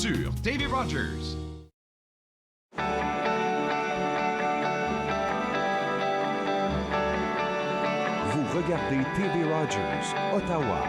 sur TV Rogers. Vous regardez TV Rogers, Ottawa.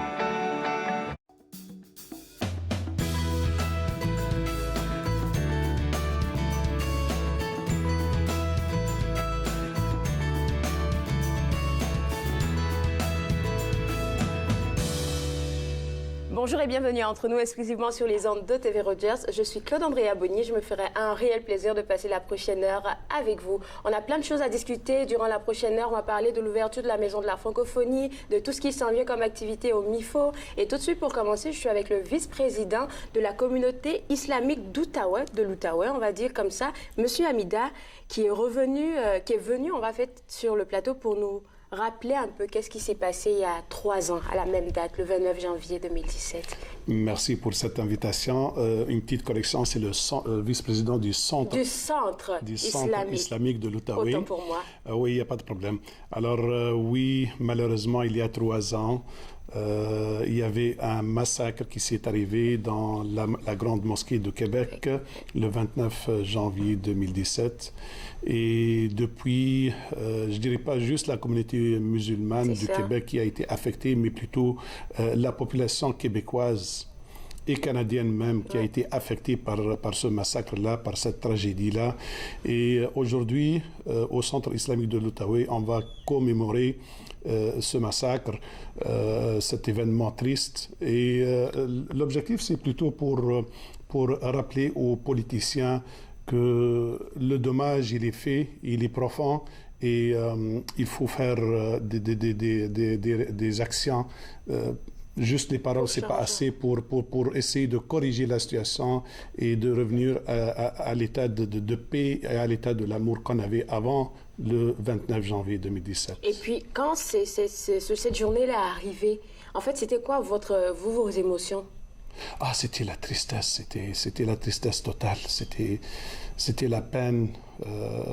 Bonjour et bienvenue entre nous exclusivement sur les ondes de TV Rogers. Je suis Claude-Andrea Bonny. Je me ferai un réel plaisir de passer la prochaine heure avec vous. On a plein de choses à discuter durant la prochaine heure. On va parler de l'ouverture de la Maison de la Francophonie, de tout ce qui s'en vient comme activité au MIFO. Et tout de suite, pour commencer, je suis avec le vice-président de la communauté islamique d'Outaouais, de l'Outaouais, on va dire comme ça, Monsieur Hamida, qui est venu, on va faire sur le plateau pour nous rappeler un peu qu'est-ce qui s'est passé il y a 3 ans, à la même date, le 29 janvier 2017. Merci pour cette invitation. Une petite correction, c'est le vice-président du centre islamique de l'Outaouais. Autant pour moi. Oui, il n'y a pas de problème. Alors oui, malheureusement, il y a 3 ans, il y avait un massacre qui s'est arrivé dans la grande mosquée de Québec le 29 janvier 2017. Et depuis, je dirais pas juste la communauté musulmane du Québec qui a été affectée, mais plutôt la population québécoise et canadienne même qui a été affectée par ce massacre-là, par cette tragédie-là. Et aujourd'hui, au Centre islamique de l'Outaouais, on va commémorer ce massacre, cet événement triste. Et l'objectif, c'est plutôt pour rappeler aux politiciens que le dommage, il est fait, il est profond et il faut faire des actions. Juste les paroles, c'est pas assez pour essayer de corriger la situation et de revenir à l'état de paix et à l'état de l'amour qu'on avait avant le 29 janvier 2017. Et puis, quand cette journée-là est arrivée, en fait, c'était quoi vos émotions? Ah, c'était la tristesse, c'était la tristesse totale, c'était la peine,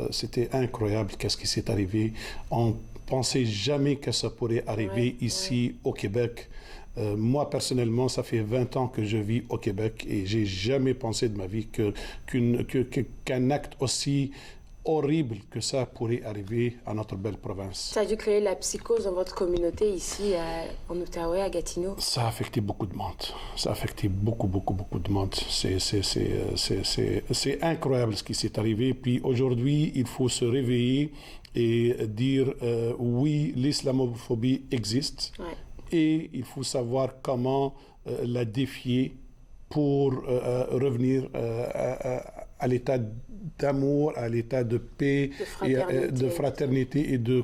c'était incroyable qu'est-ce qui s'est arrivé. On pensait jamais que ça pourrait arriver ici au Québec. Moi, personnellement, ça fait 20 ans que je vis au Québec et j'ai jamais pensé de ma vie qu'un acte aussi horrible que ça pourrait arriver à notre belle province. Ça a dû créer la psychose dans votre communauté ici en Outaouais, à Gatineau? Ça a affecté beaucoup de monde. Ça a affecté beaucoup de monde. C'est incroyable ce qui s'est arrivé. Puis aujourd'hui, il faut se réveiller et dire oui, l'islamophobie existe. Ouais. Et il faut savoir comment la défier pour revenir à l'état d'amour, à l'état de paix, de fraternité et de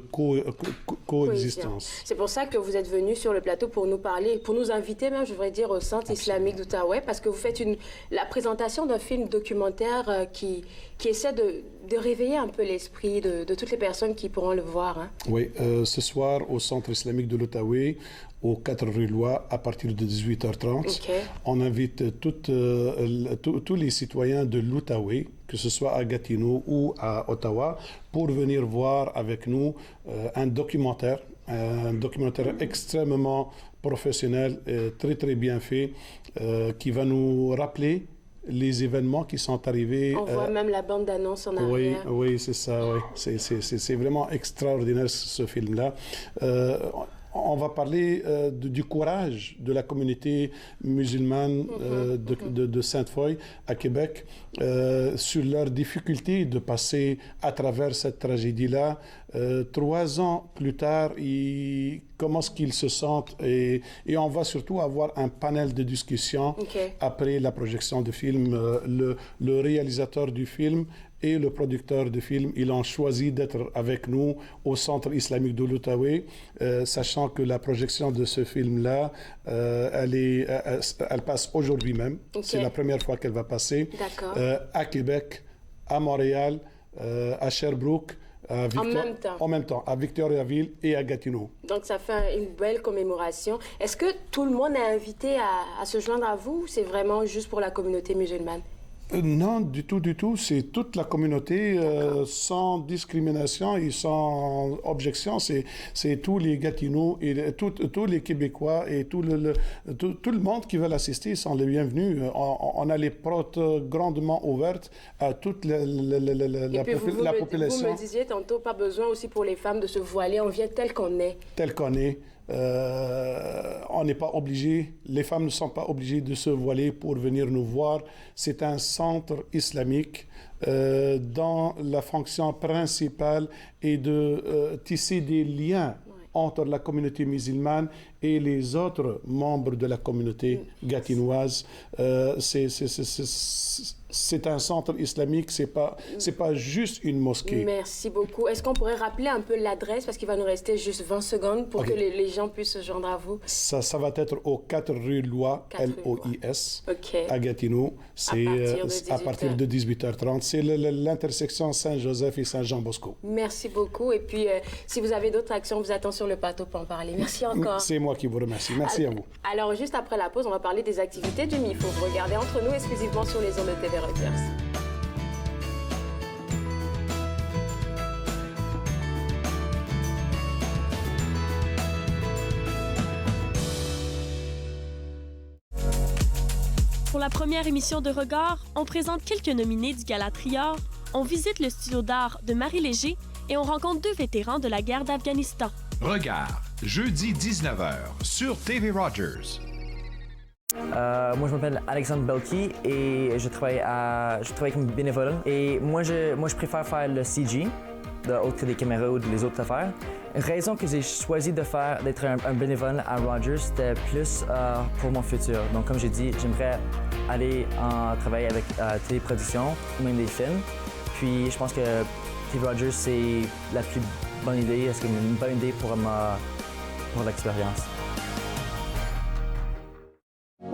coexistence. C'est pour ça que vous êtes venu sur le plateau pour nous parler, pour nous inviter même, je voudrais dire, au Centre islamique d'Outaouais, parce que vous faites la présentation d'un film documentaire qui essaie de réveiller un peu l'esprit de toutes les personnes qui pourront le voir. Hein. Oui, ce soir, au Centre islamique de l'Outaouais, au 4 rue Loy, à partir de 18h30. Okay. On invite tous les citoyens de l'Outaouais, que ce soit à Gatineau ou à Ottawa, pour venir voir avec nous un documentaire extrêmement professionnel, très bien fait, qui va nous rappeler les événements qui sont arrivés. On voit même la bande d'annonce en arrière. Oui, c'est ça. Oui. C'est vraiment extraordinaire ce film-là. On va parler du courage de la communauté musulmane de Sainte-Foy à Québec sur leur difficulté de passer à travers cette tragédie-là. 3 ans plus tard, comment est-ce qu'ils se sentent et on va surtout avoir un panel de discussion après la projection du film. Le réalisateur du film et le producteur du film, ils ont choisi d'être avec nous au Centre islamique de l'Outaouais, sachant que la projection de ce film-là, elle passe aujourd'hui même. C'est la première fois qu'elle va passer. À Québec, à Montréal, à Sherbrooke, en même temps, à Victoriaville et à Gatineau. Donc, ça fait une belle commémoration. Est-ce que tout le monde est invité à se joindre à vous ou c'est vraiment juste pour la communauté musulmane? Non, du tout, du tout. C'est toute la communauté sans discrimination et sans objection. C'est tous les Gatineaux et tous les Québécois et tout le monde qui veut assister sont les bienvenus. On a les portes grandement ouvertes à toute la population. Vous me disiez tantôt, pas besoin aussi pour les femmes de se voiler. On vient tel qu'on est. Tel qu'on est. On n'est pas obligé, les femmes ne sont pas obligées de se voiler pour venir nous voir. C'est un centre islamique dont la fonction principale est de tisser des liens entre la communauté musulmane et les autres membres de la communauté gatinoise. C'est un centre islamique, c'est pas juste une mosquée. Merci beaucoup. Est-ce qu'on pourrait rappeler un peu l'adresse, parce qu'il va nous rester juste 20 secondes pour que les gens puissent se joindre à vous? Ça va être au 4 rue Lois, L-O-I-S, à Gatineau. C'est à partir de 18h30. C'est l'intersection Saint-Joseph et Saint-Jean-Bosco. Merci beaucoup. Et puis, si vous avez d'autres actions, on vous attend sur le plateau pour en parler. Merci encore. C'est moi qui vous remercie. Merci à vous. Alors, juste après la pause, on va parler des activités du MIFO. Vous regardez Entre nous exclusivement sur les ondes de TV Rogers. Pour la première émission de Regard, on présente quelques nominés du Gala Trior, on visite le studio d'art de Marie Léger et on rencontre 2 vétérans de la guerre d'Afghanistan. Regard, jeudi 19h sur TV Rogers. Moi, je m'appelle Alexandre Belki et je travaille comme bénévole. Et moi, je préfère faire le CG, autre que des caméras ou les autres affaires. Raison que j'ai choisi d'être un bénévole à Rogers, c'était plus pour mon futur. Donc, comme j'ai dit, j'aimerais aller travailler avec téléproduction ou même des films. Puis, je pense que TV Rogers, c'est la plus bonne idée. C'est une bonne idée pour l'expérience.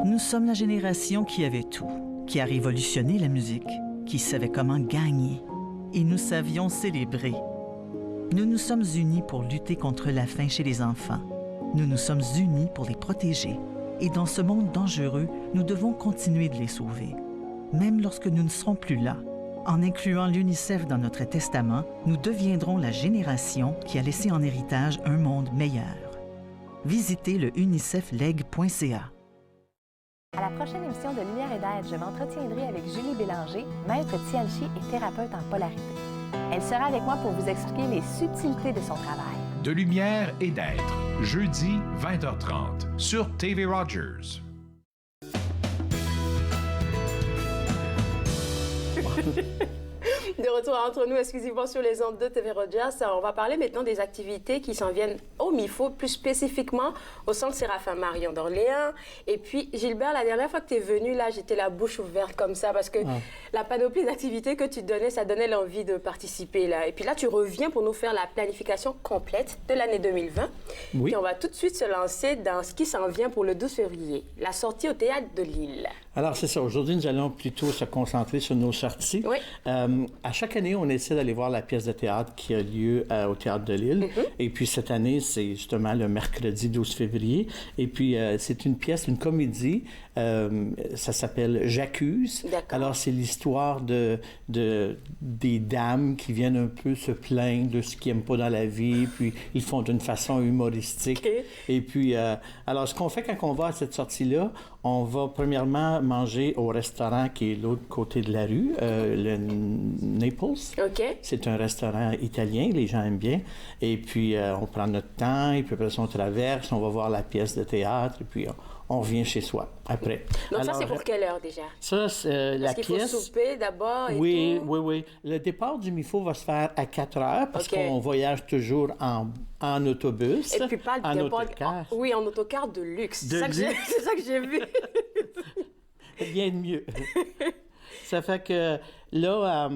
Nous sommes la génération qui avait tout, qui a révolutionné la musique, qui savait comment gagner. Et nous savions célébrer. Nous nous sommes unis pour lutter contre la faim chez les enfants. Nous nous sommes unis pour les protéger. Et dans ce monde dangereux, nous devons continuer de les sauver. Même lorsque nous ne serons plus là, en incluant l'UNICEF dans notre testament, nous deviendrons la génération qui a laissé en héritage un monde meilleur. Visitez le unicefleg.ca. À la prochaine émission de Lumière et d'aide, je m'entretiendrai avec Julie Bélanger, maître Tianchi et thérapeute en polarité. Elle sera avec moi pour vous expliquer les subtilités de son travail. De lumière et d'être, jeudi 20h30 sur TV Rogers. De retour entre nous exclusivement sur les ondes de TV Rogers. On va parler maintenant des activités qui s'en viennent au MIFO, plus spécifiquement au Centre Séraphin Marion d'Orléans. Et puis, Gilbert, la dernière fois que tu es venu, là, j'étais la bouche ouverte comme ça parce que la panoplie d'activités que tu donnais, ça donnait l'envie de participer. Là. Et puis là, tu reviens pour nous faire la planification complète de l'année 2020. Oui. Et on va tout de suite se lancer dans ce qui s'en vient pour le 12 février, la sortie au Théâtre de Lille. Alors, c'est ça. Aujourd'hui, nous allons plutôt se concentrer sur nos sorties. Oui. À chaque année, on essaie d'aller voir la pièce de théâtre qui a lieu au Théâtre de Lille. Et puis, cette année, c'est justement le mercredi 12 février. Et puis, c'est une pièce, une comédie. Ça s'appelle J'accuse. Alors, c'est l'histoire des dames qui viennent un peu se plaindre de ce qu'ils n'aiment pas dans la vie. Puis, ils font d'une façon humoristique. Okay. Et puis, alors, ce qu'on fait quand on va à cette sortie-là, on va premièrement manger au restaurant qui est de l'autre côté de la rue, le Naples. OK. C'est un restaurant italien, les gens aiment bien. Et puis, on prend notre temps, et puis après ça, on traverse, on va voir la pièce de théâtre, et puis on revient chez soi après. Donc, alors, ça, c'est pour quelle heure déjà? Ça, c'est la pièce... Est-ce qu'il faut souper d'abord et oui, tout? Oui. Le départ du MIFO va se faire à 4 heures parce qu'on voyage toujours en autobus. Et puis pas en autocar. Oui, en autocar de luxe. C'est ça que j'ai vu. Rien de mieux. Ça fait que là...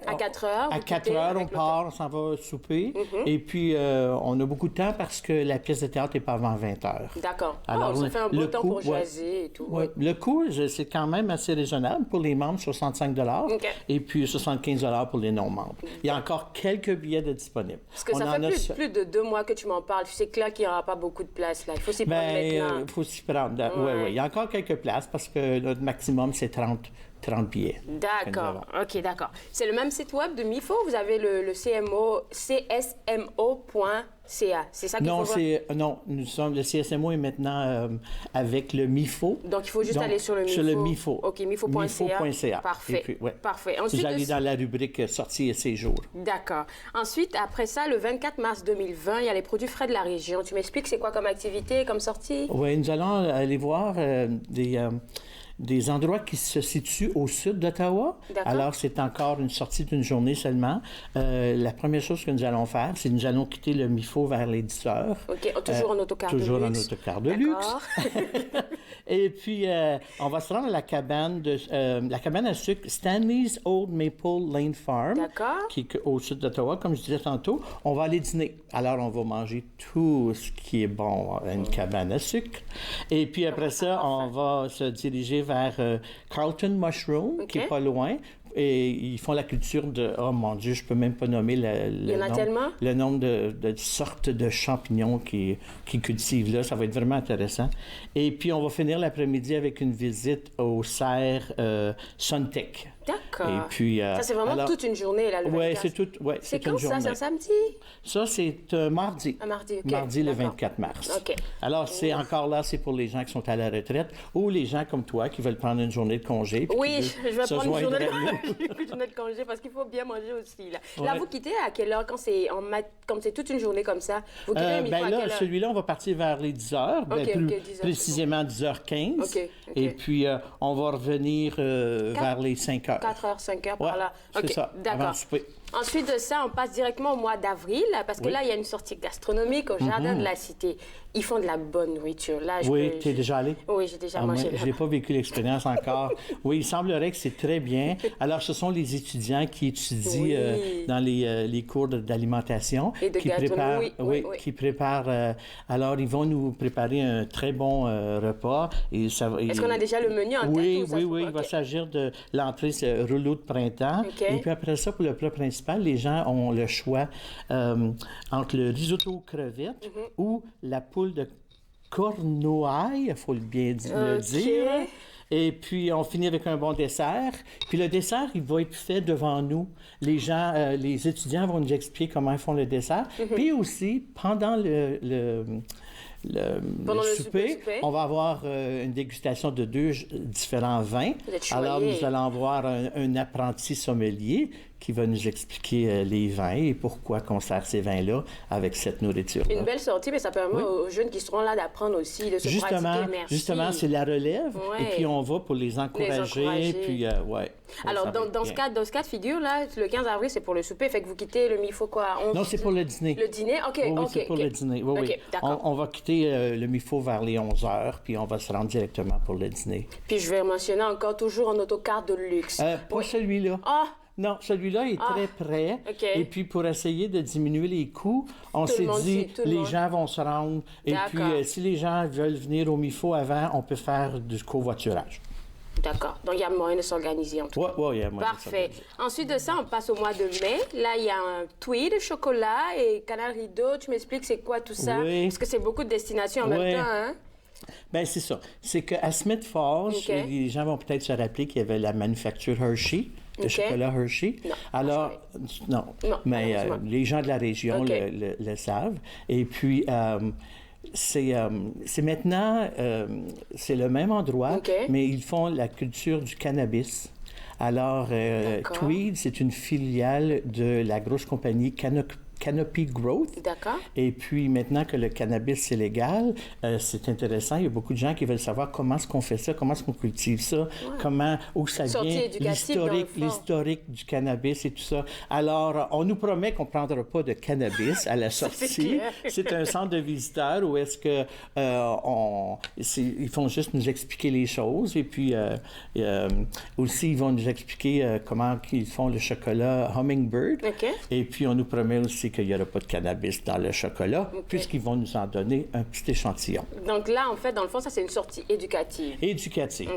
à 4 heures. À 4 heures, on part, on s'en va souper. Et puis, on a beaucoup de temps parce que la pièce de théâtre n'est pas avant 20 heures. D'accord. Alors, ça fait un beau temps pour ouais, jaser et tout. Ouais. Le coût, c'est quand même assez raisonnable. Pour les membres, 65 et puis 75 pour les non-membres. Il y a encore quelques billets de disponibles. Parce que ça fait plus de 2 mois que tu m'en parles. Tu sais que là, qu'il n'y aura pas beaucoup de place. Là. Il faut s'y prendre maintenant. Il faut s'y prendre. Oui. Il y a encore quelques places parce que notre maximum, c'est 30 30 billets. D'accord, OK, d'accord. C'est le même site web de MIFO? Vous avez le CMO, csmo.ca. C'est ça qu'il faut voir? Non, le CSMO est maintenant avec le MIFO. Donc, il faut juste aller sur le MIFO. Sur le MIFO. OK, MIFO.ca. Parfait. Puis, Parfait. Ensuite, vous allez dans la rubrique sortie et séjour. D'accord. Ensuite, après ça, le 24 mars 2020, il y a les produits frais de la région. Tu m'expliques c'est quoi comme activité, comme sortie? Oui, nous allons aller voir des endroits qui se situent au sud d'Ottawa. Alors, c'est encore une sortie d'une journée seulement. La première chose que nous allons faire, c'est que nous allons quitter le MIFO vers les 10 heures. OK, toujours en autocar de luxe. Toujours en autocar de luxe. Et puis, on va se rendre à la cabane à sucre Stanley's Old Maple Lane Farm, qui est au sud d'Ottawa, comme je disais tantôt. On va aller dîner. Alors, on va manger tout ce qui est bon à une cabane à sucre. Et puis, après ça, on va se diriger vers Carlton Mushroom, qui est pas loin. Et ils font la culture de... Oh mon Dieu, je peux même pas nommer le nombre de sortes de champignons qu'ils cultivent là. Ça va être vraiment intéressant. Et puis, on va finir l'après-midi avec une visite au serre Suntech. D'accord. Et puis, ça, c'est vraiment toute une journée, là, le 24. Oui, c'est toute c'est quand une journée. Ça, c'est un samedi? Ça, c'est mardi. Un mardi, OK. Mardi, le 24 mars. OK. Alors, c'est encore là, c'est pour les gens qui sont à la retraite ou les gens comme toi qui veulent prendre une journée de congé. Oui, je vais prendre une journée de congé parce qu'il faut bien manger aussi, là. Ouais. Là, vous quittez à quelle heure quand c'est toute une journée comme ça? Vous quittez ben là, celui-là, on va partir vers les 10 heures. Précisément 10h15. OK. Et puis, on va revenir vers les 5 heures. 4 heures, 5 heures, par là. C'est ça, d'accord. Ensuite de ça, on passe directement au mois d'avril, parce que là, il y a une sortie gastronomique au Jardin de la Cité. Ils font de la bonne nourriture. Là, tu es déjà allé? Oui, j'ai déjà mangé. Je n'ai pas vécu l'expérience encore. Oui, il semblerait que c'est très bien. Alors, ce sont les étudiants qui étudient dans les cours d'alimentation. Et de gastronomie, qui préparent... alors, ils vont nous préparer un très bon repas. Est-ce qu'on a déjà le menu en tête? Oui. Il va s'agir de l'entrée, c'est rouleau de printemps. Et puis après ça, pour le plat principal, les gens ont le choix entre le risotto aux crevettes ou la poule de Cornouailles, il faut bien le dire. Et puis, on finit avec un bon dessert. Puis le dessert, il va être fait devant nous. Les gens, les étudiants vont nous expliquer comment ils font le dessert. Puis aussi, pendant le souper, on va avoir une dégustation de 2 différents vins. Alors, nous allons avoir un apprenti sommelier qui va nous expliquer les vins et pourquoi on sert ces vins-là avec cette nourriture-là. Une belle sortie, mais ça permet aux jeunes qui seront là d'apprendre aussi, de se pratiquer. Justement, c'est la relève. Et puis, on va pour les encourager. Puis, alors, dans ce cas de figure-là, le 15 avril, c'est pour le souper. Fait que vous quittez le MIFO quoi? Non, c'est pour le dîner. Le dîner? OK. Oui, c'est pour le dîner. Oui. On va quitter le MIFO vers les 11 heures, puis on va se rendre directement pour le dîner. Puis, je vais mentionner encore toujours en autocar de luxe. Pas celui-là. Non, celui-là est très près. Et puis, pour essayer de diminuer les coûts, on s'est dit, les gens vont se rendre. Et puis, si les gens veulent venir au MIFO avant, on peut faire du covoiturage. D'accord. Donc, il y a moyen de s'organiser en tout cas. Oui, il y a moyen. Parfait. Ensuite de ça, on passe au mois de mai. Là, il y a un tweed, chocolat et canal rideau. Tu m'expliques c'est quoi tout ça? Parce que c'est beaucoup de destinations en même temps, hein? Bien, c'est ça. C'est qu'à Smith Falls, les gens vont peut-être se rappeler qu'il y avait la manufacture Hershey. De chocolat Hershey. Non, alors, non mais les gens de la région le savent. Et puis, c'est maintenant, c'est le même endroit, mais ils font la culture du cannabis. Alors, Tweed, c'est une filiale de la grosse compagnie Canopy Growth. D'accord. Et puis, maintenant que le cannabis est légal, c'est intéressant. Il y a beaucoup de gens qui veulent savoir comment est-ce qu'on fait ça, comment est-ce qu'on cultive ça, où ça vient, l'historique du cannabis et tout ça. Alors, on nous promet qu'on ne prendra pas de cannabis à la sortie. C'est un centre de visiteurs où est-ce que ils font juste nous expliquer les choses. Et puis, aussi, ils vont nous expliquer comment ils font le chocolat Hummingbird. Et puis, on nous promet aussi aussi qu'il n'y aura pas de cannabis dans le chocolat, puisqu'ils vont nous en donner un petit échantillon. Donc là, en fait, dans le fond, ça, c'est une sortie éducative. Éducative.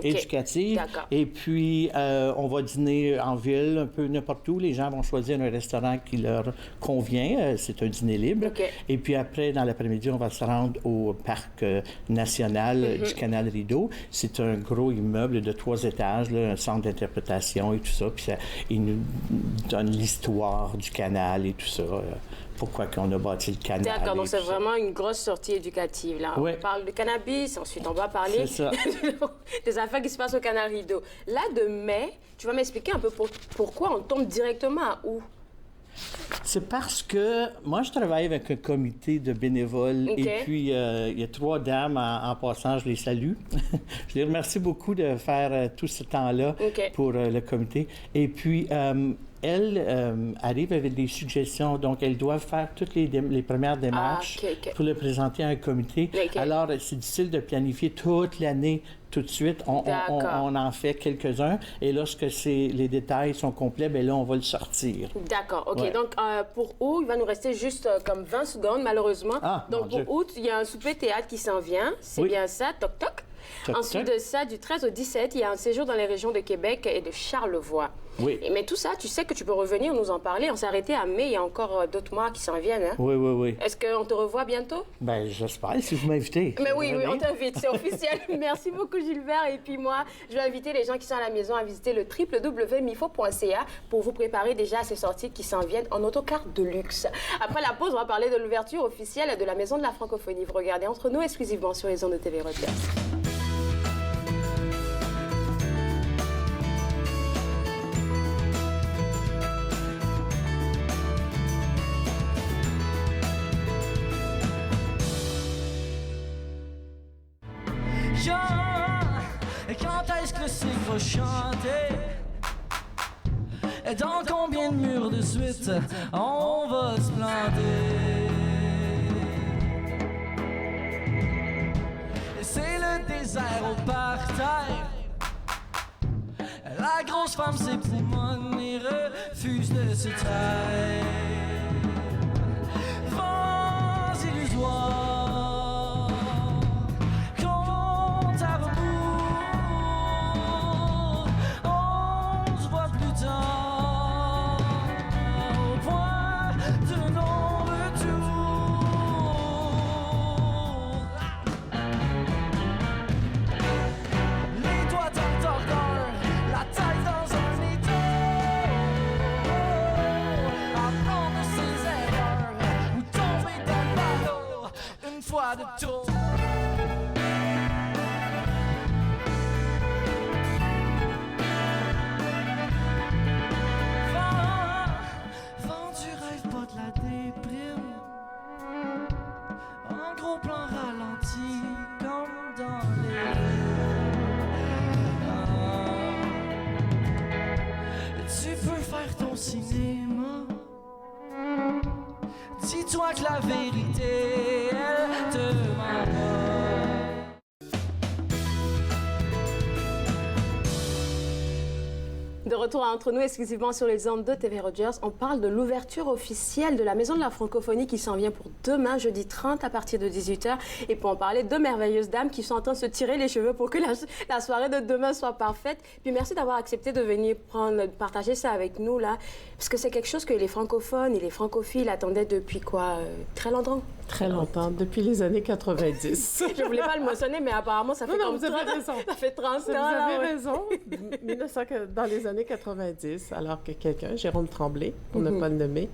D'accord. Et puis, on va dîner en ville, un peu n'importe où. Les gens vont choisir un restaurant qui leur convient. C'est un dîner libre. Et puis après, dans l'après-midi, on va se rendre au parc national du Canal Rideau. C'est un gros immeuble de 3 étages, là, un centre d'interprétation et tout ça. Puis il nous donne l'histoire du canal et tout ça. Pourquoi qu'on a bâti le canal. D'accord, donc c'est vraiment une grosse sortie éducative, là. Ouais. On parle de cannabis, ensuite on va parler des affaires qui se passent au Canal Rideau. Là, de mai, tu vas m'expliquer un peu pourquoi on tombe directement à où? C'est parce que moi, je travaille avec un comité de bénévoles et puis il y a 3 dames en passant, je les salue. Je les remercie beaucoup de faire tout ce temps-là pour le comité. Et puis, elles arrivent avec des suggestions, donc elles doivent faire toutes les premières démarches pour le présenter à un comité. Alors, c'est difficile de planifier toute l'année tout de suite. On en fait quelques-uns et lorsque les détails sont complets, bien là, on va le sortir. D'accord, OK. Donc, pour août, il va nous rester juste comme 20 secondes, malheureusement. Donc, pour août, il y a un souper théâtre qui s'en vient. C'est bien ça, toc toc. Ensuite de ça, du 13 au 17, il y a un séjour dans les régions de Québec et de Charlevoix. Mais tout ça, tu sais que tu peux revenir nous en parler. On s'est arrêté à mai, il y a encore d'autres mois qui s'en viennent. Hein? Oui. Est-ce qu'on te revoit bientôt? Bien, j'espère, si vous m'invitez. Mais oui, on t'invite, c'est officiel. Merci beaucoup, Gilbert. Et puis moi, je vais inviter les gens qui sont à la maison à visiter le www.mifo.ca pour vous préparer déjà à ces sorties qui s'en viennent en autocar de luxe. Après la pause, on va parler de l'ouverture officielle de la Maison de la Francophonie. Vous regardez Entre nous exclusivement sur les ondes de TV Rogers. Quand est-ce que c'est qu'il va chanter? Et dans combien de murs de suite on va se planter? Et c'est le désert au parterre. La grosse femme s'époumonne et refuse de se taire. Vents illusoires. De trop. Vent du rêve, pas de la déprime. En gros plan ralenti, comme dans les tu peux faire ton cinéma. Dis-toi que la vérité, elle te ment pas. De retour à Entre nous, exclusivement sur les ondes de TV Rogers, on parle de l'ouverture officielle de la Maison de la Francophonie qui s'en vient pour demain, jeudi 30, à partir de 18h. Et pour en parler, 2 merveilleuses dames qui sont en train de se tirer les cheveux pour que la soirée de demain soit parfaite. Puis merci d'avoir accepté de venir partager ça avec nous, là, parce que c'est quelque chose que les francophones et les francophiles attendaient depuis quoi? Très longtemps? Très longtemps, depuis les années 90. Je voulais pas le mentionner, mais apparemment, ça fait non, vous avez raison. Ça fait 30 ans. Vous avez raison. Dans les années 90, alors que quelqu'un, Jérôme Tremblay, pour ne pas le nommer,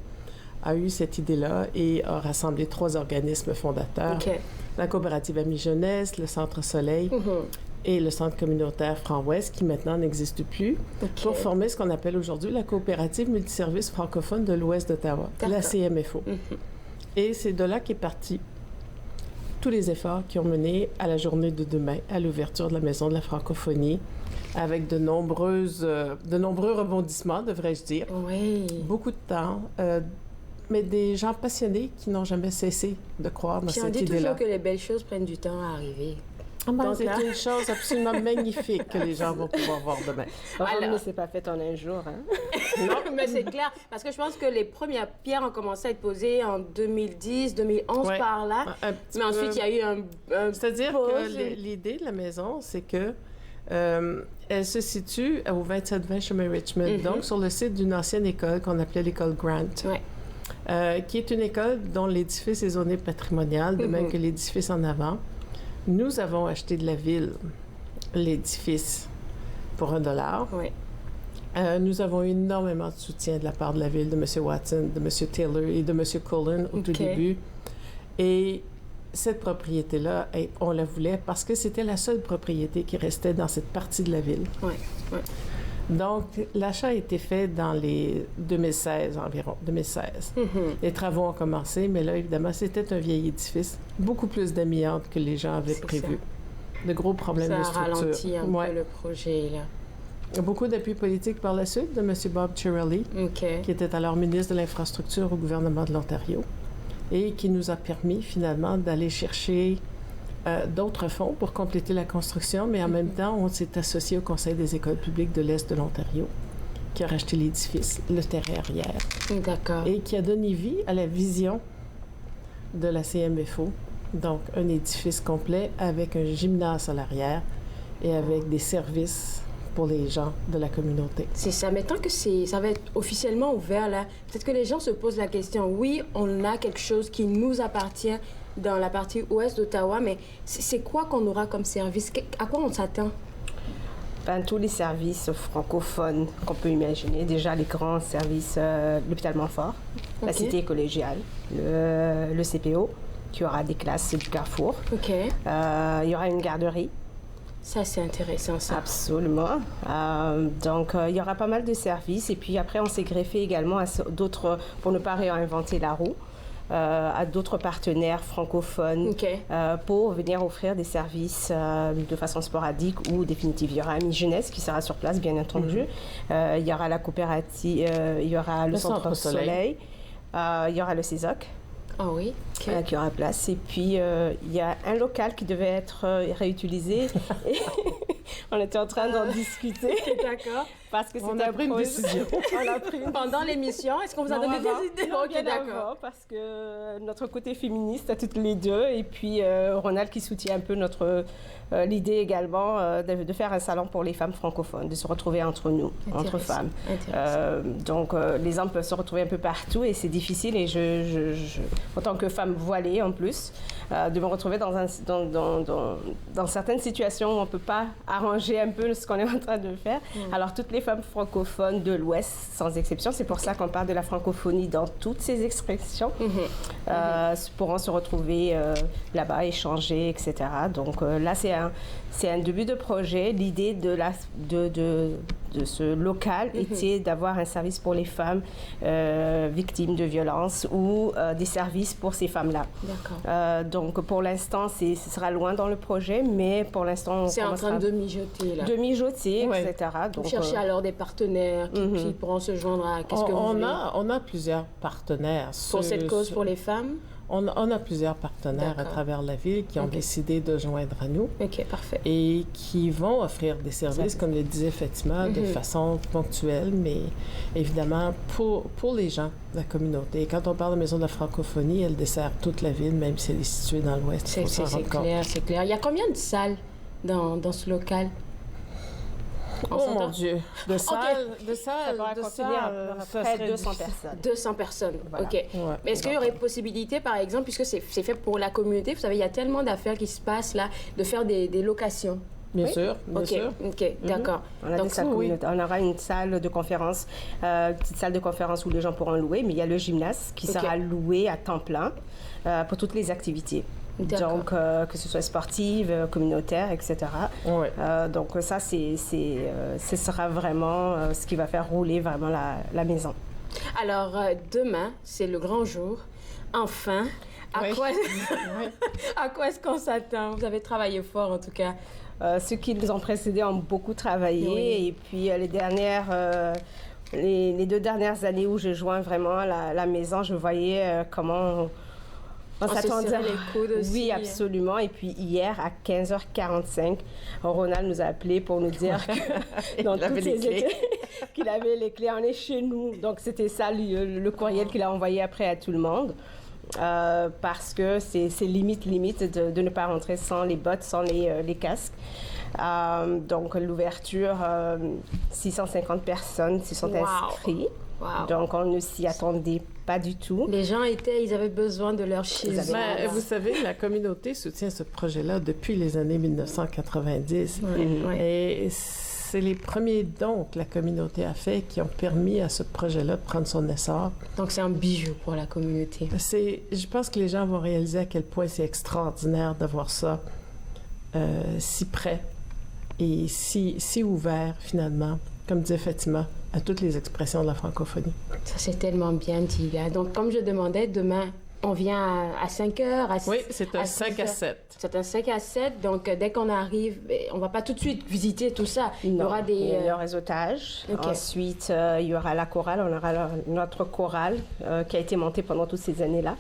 a eu cette idée-là et a rassemblé 3 organismes fondateurs. La coopérative Amis Jeunesse, le Centre Soleil et le Centre communautaire Franc-Ouest, qui maintenant n'existe plus, pour former ce qu'on appelle aujourd'hui la coopérative multiservice francophone de l'Ouest d'Ottawa, la CMFO. Et c'est de là qu'est parti tous les efforts qui ont mené à la journée de demain, à l'ouverture de la Maison de la Francophonie, avec de nombreux rebondissements, devrais-je dire. Oui. Beaucoup de temps, mais des gens passionnés qui n'ont jamais cessé de croire dans cette idée-là. On dit toujours que les belles choses prennent du temps à arriver. C'est une chose absolument magnifique que les gens vont pouvoir voir demain. Alors, mais c'est pas fait en un jour. Hein? Non, mais c'est clair. Parce que je pense que les premières pierres ont commencé à être posées en 2010, 2011 par là. Mais ensuite, il y a eu un C'est-à-dire que l'idée de la maison, c'est que elle se situe au 2720 chemin Richmond, donc sur le site d'une ancienne école qu'on appelait l'école Grant. Qui est une école dont l'édifice est zoné patrimonial, de même que l'édifice en avant. Nous avons acheté de la ville l'édifice pour $1. Nous avons eu énormément de soutien de la part de la ville, de M. Watson, de M. Taylor et de M. Cullen au tout début. Et cette propriété-là, on la voulait parce que c'était la seule propriété qui restait dans cette partie de la ville. Donc, l'achat a été fait dans les 2016 environ, 2016. Les travaux ont commencé, mais là, évidemment, c'était un vieil édifice, beaucoup plus d'amiante que les gens avaient prévu. De gros problèmes de structure. Ça a ralenti un peu le projet, là. Beaucoup d'appui politique par la suite de M. Bob Chiarelli, qui était alors ministre de l'Infrastructure au gouvernement de l'Ontario, et qui nous a permis, finalement, d'aller chercher d'autres fonds pour compléter la construction, mais en même temps, on s'est associé au Conseil des écoles publiques de l'Est de l'Ontario, qui a racheté l'édifice, le terrain arrière. Et qui a donné vie à la vision de la CMFO, donc un édifice complet avec un gymnase à l'arrière et avec des services pour les gens de la communauté. C'est ça. Mais tant que ça va être officiellement ouvert, là, peut-être que les gens se posent la question, oui, on a quelque chose qui nous appartient dans la partie ouest d'Ottawa, mais c'est quoi qu'on aura comme service? À quoi on s'attend? Tous les services francophones qu'on peut imaginer. Déjà, les grands services, l'hôpital Montfort, la cité collégiale, le CPO, qui aura des classes du Carrefour. Il y aura une garderie. Ça, c'est intéressant, ça. Absolument. Donc, il y aura pas mal de services. Et puis après, on s'est greffé également à d'autres, pour ne pas réinventer la roue, à d'autres partenaires francophones pour venir offrir des services de façon sporadique ou définitive. Il y aura Ami Jeunesse qui sera sur place, bien entendu. Il y aura la coopérative, il y aura le Centre Soleil. Il y aura le CESOC. Qui aura place. Et puis, il y a un local qui devait être réutilisé. Et on était en train d'en discuter. D'accord. Parce que on a pris une décision. On a pris pendant l'émission. Est-ce qu'on vous a donné des idées? D'accord. Parce que notre côté féministe à toutes les deux. Et puis, Ronald qui soutient un peu l'idée également de faire un salon pour les femmes francophones, de se retrouver entre nous, entre femmes. Donc, les hommes peuvent se retrouver un peu partout et c'est difficile. Et en tant que femme voilée en plus, de me retrouver dans certaines situations où on ne peut pas arranger un peu ce qu'on est en train de faire. Alors, toutes les femmes francophones de l'Ouest, sans exception, c'est pour ça qu'on parle de la francophonie dans toutes ses expressions, pourront se retrouver là-bas, échanger, etc. Donc là, c'est un début de projet. L'idée de ce local était d'avoir un service pour les femmes victimes de violences ou des services pour ces femmes-là. Donc pour l'instant, ce sera loin dans le projet, mais pour l'instant, c'est en train de mijoter, là. De mijoter, etc. Donc, chercher alors des partenaires qui pourront se joindre à on a plusieurs partenaires. Pour cette cause pour les femmes? On a plusieurs partenaires à travers la ville qui ont décidé de joindre à nous. Parfait. Et qui vont offrir des services, comme le disait Fatima, de façon ponctuelle, mais évidemment pour les gens de la communauté. Et quand on parle de Maison de la francophonie, elle dessert toute la ville, même si elle est située dans l'ouest. C'est clair, c'est clair. Il y a combien de salles dans ce local? Mon Dieu! De salles, ça pourra contenir à peu près 200 personnes. 200 personnes, voilà. Mais est-ce qu'il y aurait possibilité, par exemple, puisque c'est fait pour la communauté, vous savez, il y a tellement d'affaires qui se passent là, de faire des locations? Bien sûr. D'accord. On aura une salle de conférence, petite salle de conférence où les gens pourront louer, mais il y a le gymnase qui sera loué à temps plein pour toutes les activités. Donc, que ce soit sportive, communautaire, etc. Donc, ça, ce sera vraiment ce qui va faire rouler vraiment la maison. Alors, demain, c'est le grand jour. Enfin, à quoi est-ce qu'on s'attend? Vous avez travaillé fort, en tout cas. Ceux qui nous ont précédés ont beaucoup travaillé. Et puis, les 2 dernières années où je joins vraiment la maison, je voyais comment On s'attendait les coudes aussi. Oui, absolument. Et puis hier, à 15h45, Ronald nous a appelé pour nous dire qu'il avait les clés. On est chez nous. Donc, c'était ça le courriel qu'il a envoyé après à tout le monde. Parce que c'est limite de ne pas rentrer sans les bottes, sans les casques. Donc, l'ouverture, 650 personnes s'y sont inscrits. Wow. Donc, on ne s'y attendait pas du tout. Les gens ils avaient besoin de leur chez eux. Vous savez, la communauté soutient ce projet-là depuis les années 1990. Et c'est les premiers dons que la communauté a fait qui ont permis à ce projet-là de prendre son essor. Donc, c'est un bijou pour la communauté. Je pense que les gens vont réaliser à quel point c'est extraordinaire d'avoir ça si près et si ouvert, finalement, comme disait Fatima, à toutes les expressions de la francophonie. Ça, c'est tellement bien dit, là. Donc, comme je demandais, demain, on vient à 5 heures. Oui, c'est un 5 à 7. C'est un 5 à 7. Donc, dès qu'on arrive, on ne va pas tout de suite visiter tout ça. Il y aura le réseautage. Okay. Ensuite, il y aura la chorale. On aura notre chorale qui a été montée pendant toutes ces années-là,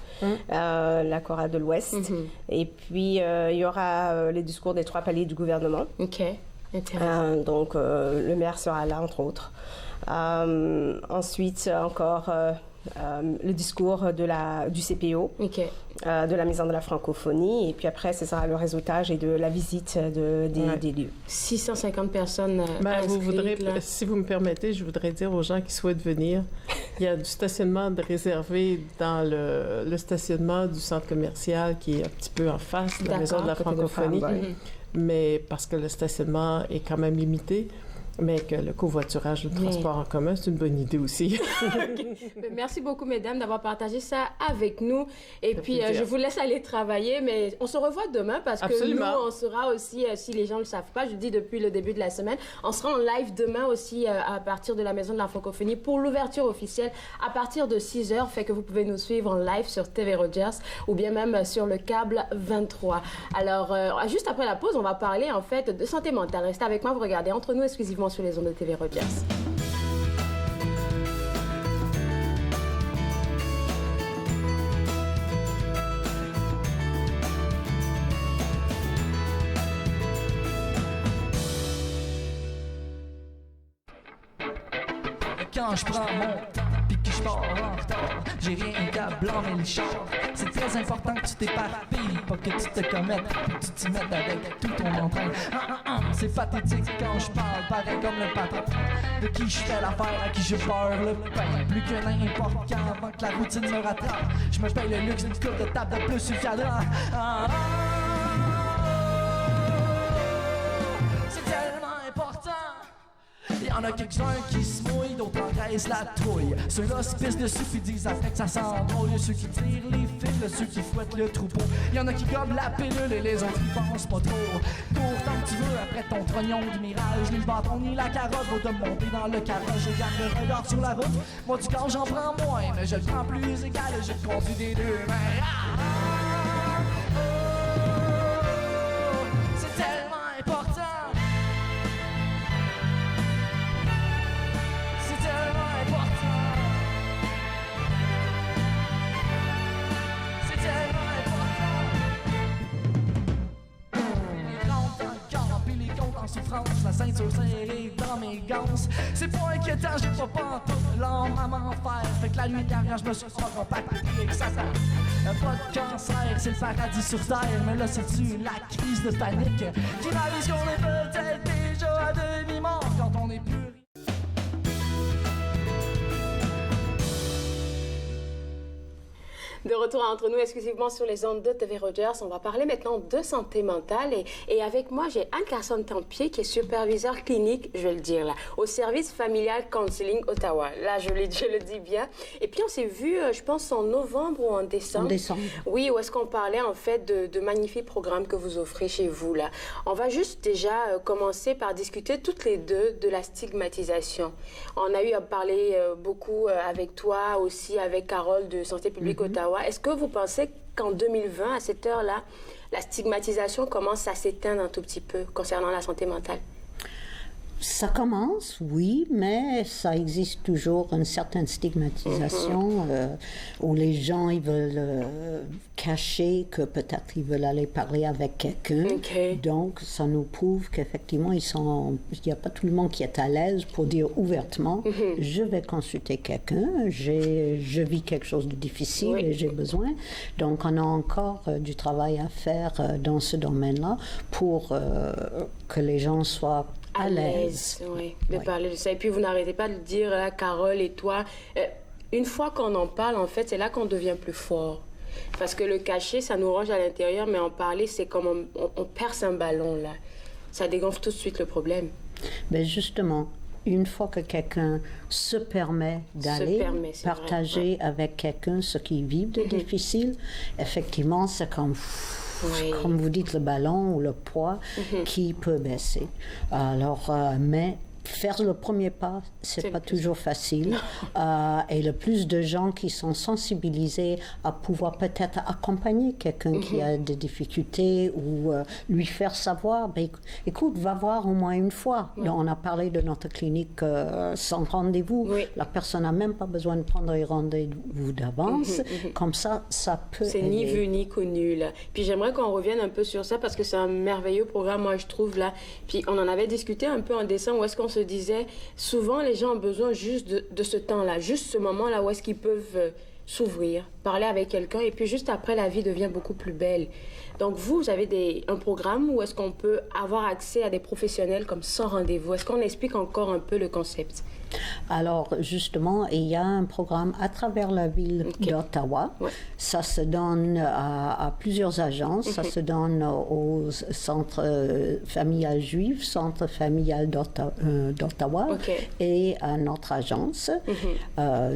la chorale de l'Ouest. Et puis, il y aura les discours des 3 paliers du gouvernement. OK. Intéressant. Donc, le maire sera là, entre autres. Ensuite, encore le discours du CPO, de la Maison de la Francophonie. Et puis après, ce sera le réseautage et de la visite des lieux. 650 personnes si vous me permettez, je voudrais dire aux gens qui souhaitent venir, il y a du stationnement réservé dans le stationnement du centre commercial qui est un petit peu en face de la Maison de la Francophonie. Mais parce que le stationnement est quand même limité, mais que le covoiturage, le transport en commun, c'est une bonne idée aussi. Merci beaucoup, mesdames, d'avoir partagé ça avec nous. Et puis, je vous laisse aller travailler, mais on se revoit demain parce que nous, on sera aussi, si les gens ne le savent pas, je dis depuis le début de la semaine, on sera en live demain aussi à partir de la Maison de la Francophonie pour l'ouverture officielle à partir de 6 heures, fait que vous pouvez nous suivre en live sur TV Rogers ou bien même sur le câble 23. Alors, juste après la pause, on va parler en fait de santé mentale. Restez avec moi, vous regardez Entre nous exclusivement sur les ondes de TV Rogers. Quand je prends mon temps, puis que je pars en retard, j'ai rien qu'à blâmer le char. C'est très important que tu t'éparpilles, pas que tu te commettes, puis que tu t'y mettes avec tout ton entrain. C'est pathétique quand je parle, pareil comme le patron, de qui je fais l'affaire, à qui je beurre le pain. Plus que n'importe quand, avant que la routine me rattrape, je me paye le luxe d'une coupe de table de plus sur le cadran. C'est tellement important. Il y en a quelques-uns qui se mouillent, d'autres engraissent la trouille. Ceux-là se pissent dessus puis disent après que ça sent drôle. Ceux qui tirent les fils, ceux qui fouettent le troupeau. Il y en a qui gobent la pilule et les autres y pensent pas trop. Cours tant que tu veux après ton trognon de mirage. Ni le bâton ni la carotte vaut de monter dans le carrosse. Je garde le regard sur la route. Moi du corps j'en prends moins, mais je le prends plus égal. Je le conduis des deux mains. C'est tellement important. Souffrance, la ceinture serrée dans mes ganses. C'est pas inquiétant, j'ai pas pantoute l'âme à m'en faire. Fait que la nuit dernière, je me suis compacté avec Satan. Pas de cancer, c'est le paradis sur terre. Mais là, c'est-tu la crise de panique qui réalise qu'on est peut-être déjà à demi-mort quand on est plus. De retour à Entre nous exclusivement sur les ondes de TV Rogers, on va parler maintenant de santé mentale et avec moi j'ai Anne-Carson Tempier qui est superviseur clinique, je vais le dire là, au service familial counseling Ottawa. Là je le dis bien. Et puis on s'est vu, je pense en novembre ou en décembre. En décembre. Oui, où est-ce qu'on parlait en fait de magnifiques programmes que vous offrez chez vous là. On va juste déjà commencer par discuter toutes les deux de la stigmatisation. On a eu à parler beaucoup avec toi aussi, avec Carole de Santé publique Ottawa. Est-ce que vous pensez qu'en 2020, à cette heure-là, la stigmatisation commence à s'éteindre un tout petit peu concernant la santé mentale? Ça commence, oui, mais ça existe toujours une certaine stigmatisation où les gens ils veulent cacher que peut-être ils veulent aller parler avec quelqu'un. Donc, ça nous prouve qu'effectivement, il n'y a pas tout le monde qui est à l'aise pour dire ouvertement je vais consulter quelqu'un, je vis quelque chose de difficile et j'ai besoin. Donc, on a encore du travail à faire dans ce domaine-là pour que les gens soient à l'aise. Oui, de parler de ça. Et puis, vous n'arrêtez pas de dire, là, Carole et toi, une fois qu'on en parle, en fait, c'est là qu'on devient plus fort. Parce que le cacher, ça nous range à l'intérieur, mais en parler, c'est comme on perce un ballon, là. Ça dégonfle tout de suite le problème. Mais justement, une fois que quelqu'un se permet d'aller partager avec quelqu'un ce qu'il vit de difficile, effectivement, c'est comme vous dites, le ballon ou le poids qui peut baisser. Alors, mais faire le premier pas, c'est pas toujours facile. Et le plus de gens qui sont sensibilisés à pouvoir peut-être accompagner quelqu'un qui a des difficultés ou lui faire savoir, ben, écoute, va voir au moins une fois. On a parlé de notre clinique sans rendez-vous. La personne n'a même pas besoin de prendre un rendez-vous d'avance. Comme ça, ça peut C'est aider. ni vu ni connu, là. Puis j'aimerais qu'on revienne un peu sur ça parce que c'est un merveilleux programme, moi, je trouve, là. Puis on en avait discuté un peu en décembre où est-ce qu'on se disait, souvent les gens ont besoin juste de ce temps-là, juste ce moment-là où est-ce qu'ils peuvent s'ouvrir, parler avec quelqu'un et puis juste après la vie devient beaucoup plus belle. Donc vous avez un programme où est-ce qu'on peut avoir accès à des professionnels comme sans rendez-vous. Est-ce qu'on explique encore un peu le concept? Alors, justement, il y a un programme à travers la ville d'Ottawa. Ça se donne à plusieurs agences. Ça se donne au Centre familial juif, Centre familial d'Ottawa et à notre agence.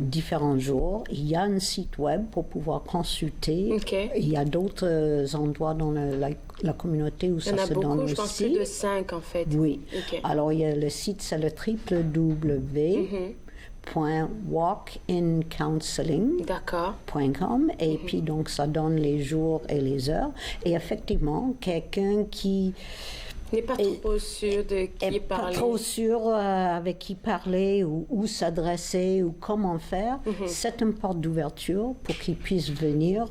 Différents jours. Il y a un site web pour pouvoir consulter. Il y a d'autres endroits dans la communauté où ça se donne aussi. Il y en a beaucoup, je pense plus de 5 en fait. Oui. Alors, il y a le site, c'est le www.walkincounseling.com et puis donc ça donne les jours et les heures. Et effectivement, quelqu'un qui n'est pas trop sûr de qui parler. Pas trop sûr avec qui parler ou où s'adresser ou comment faire. C'est une porte d'ouverture pour qu'il puisse venir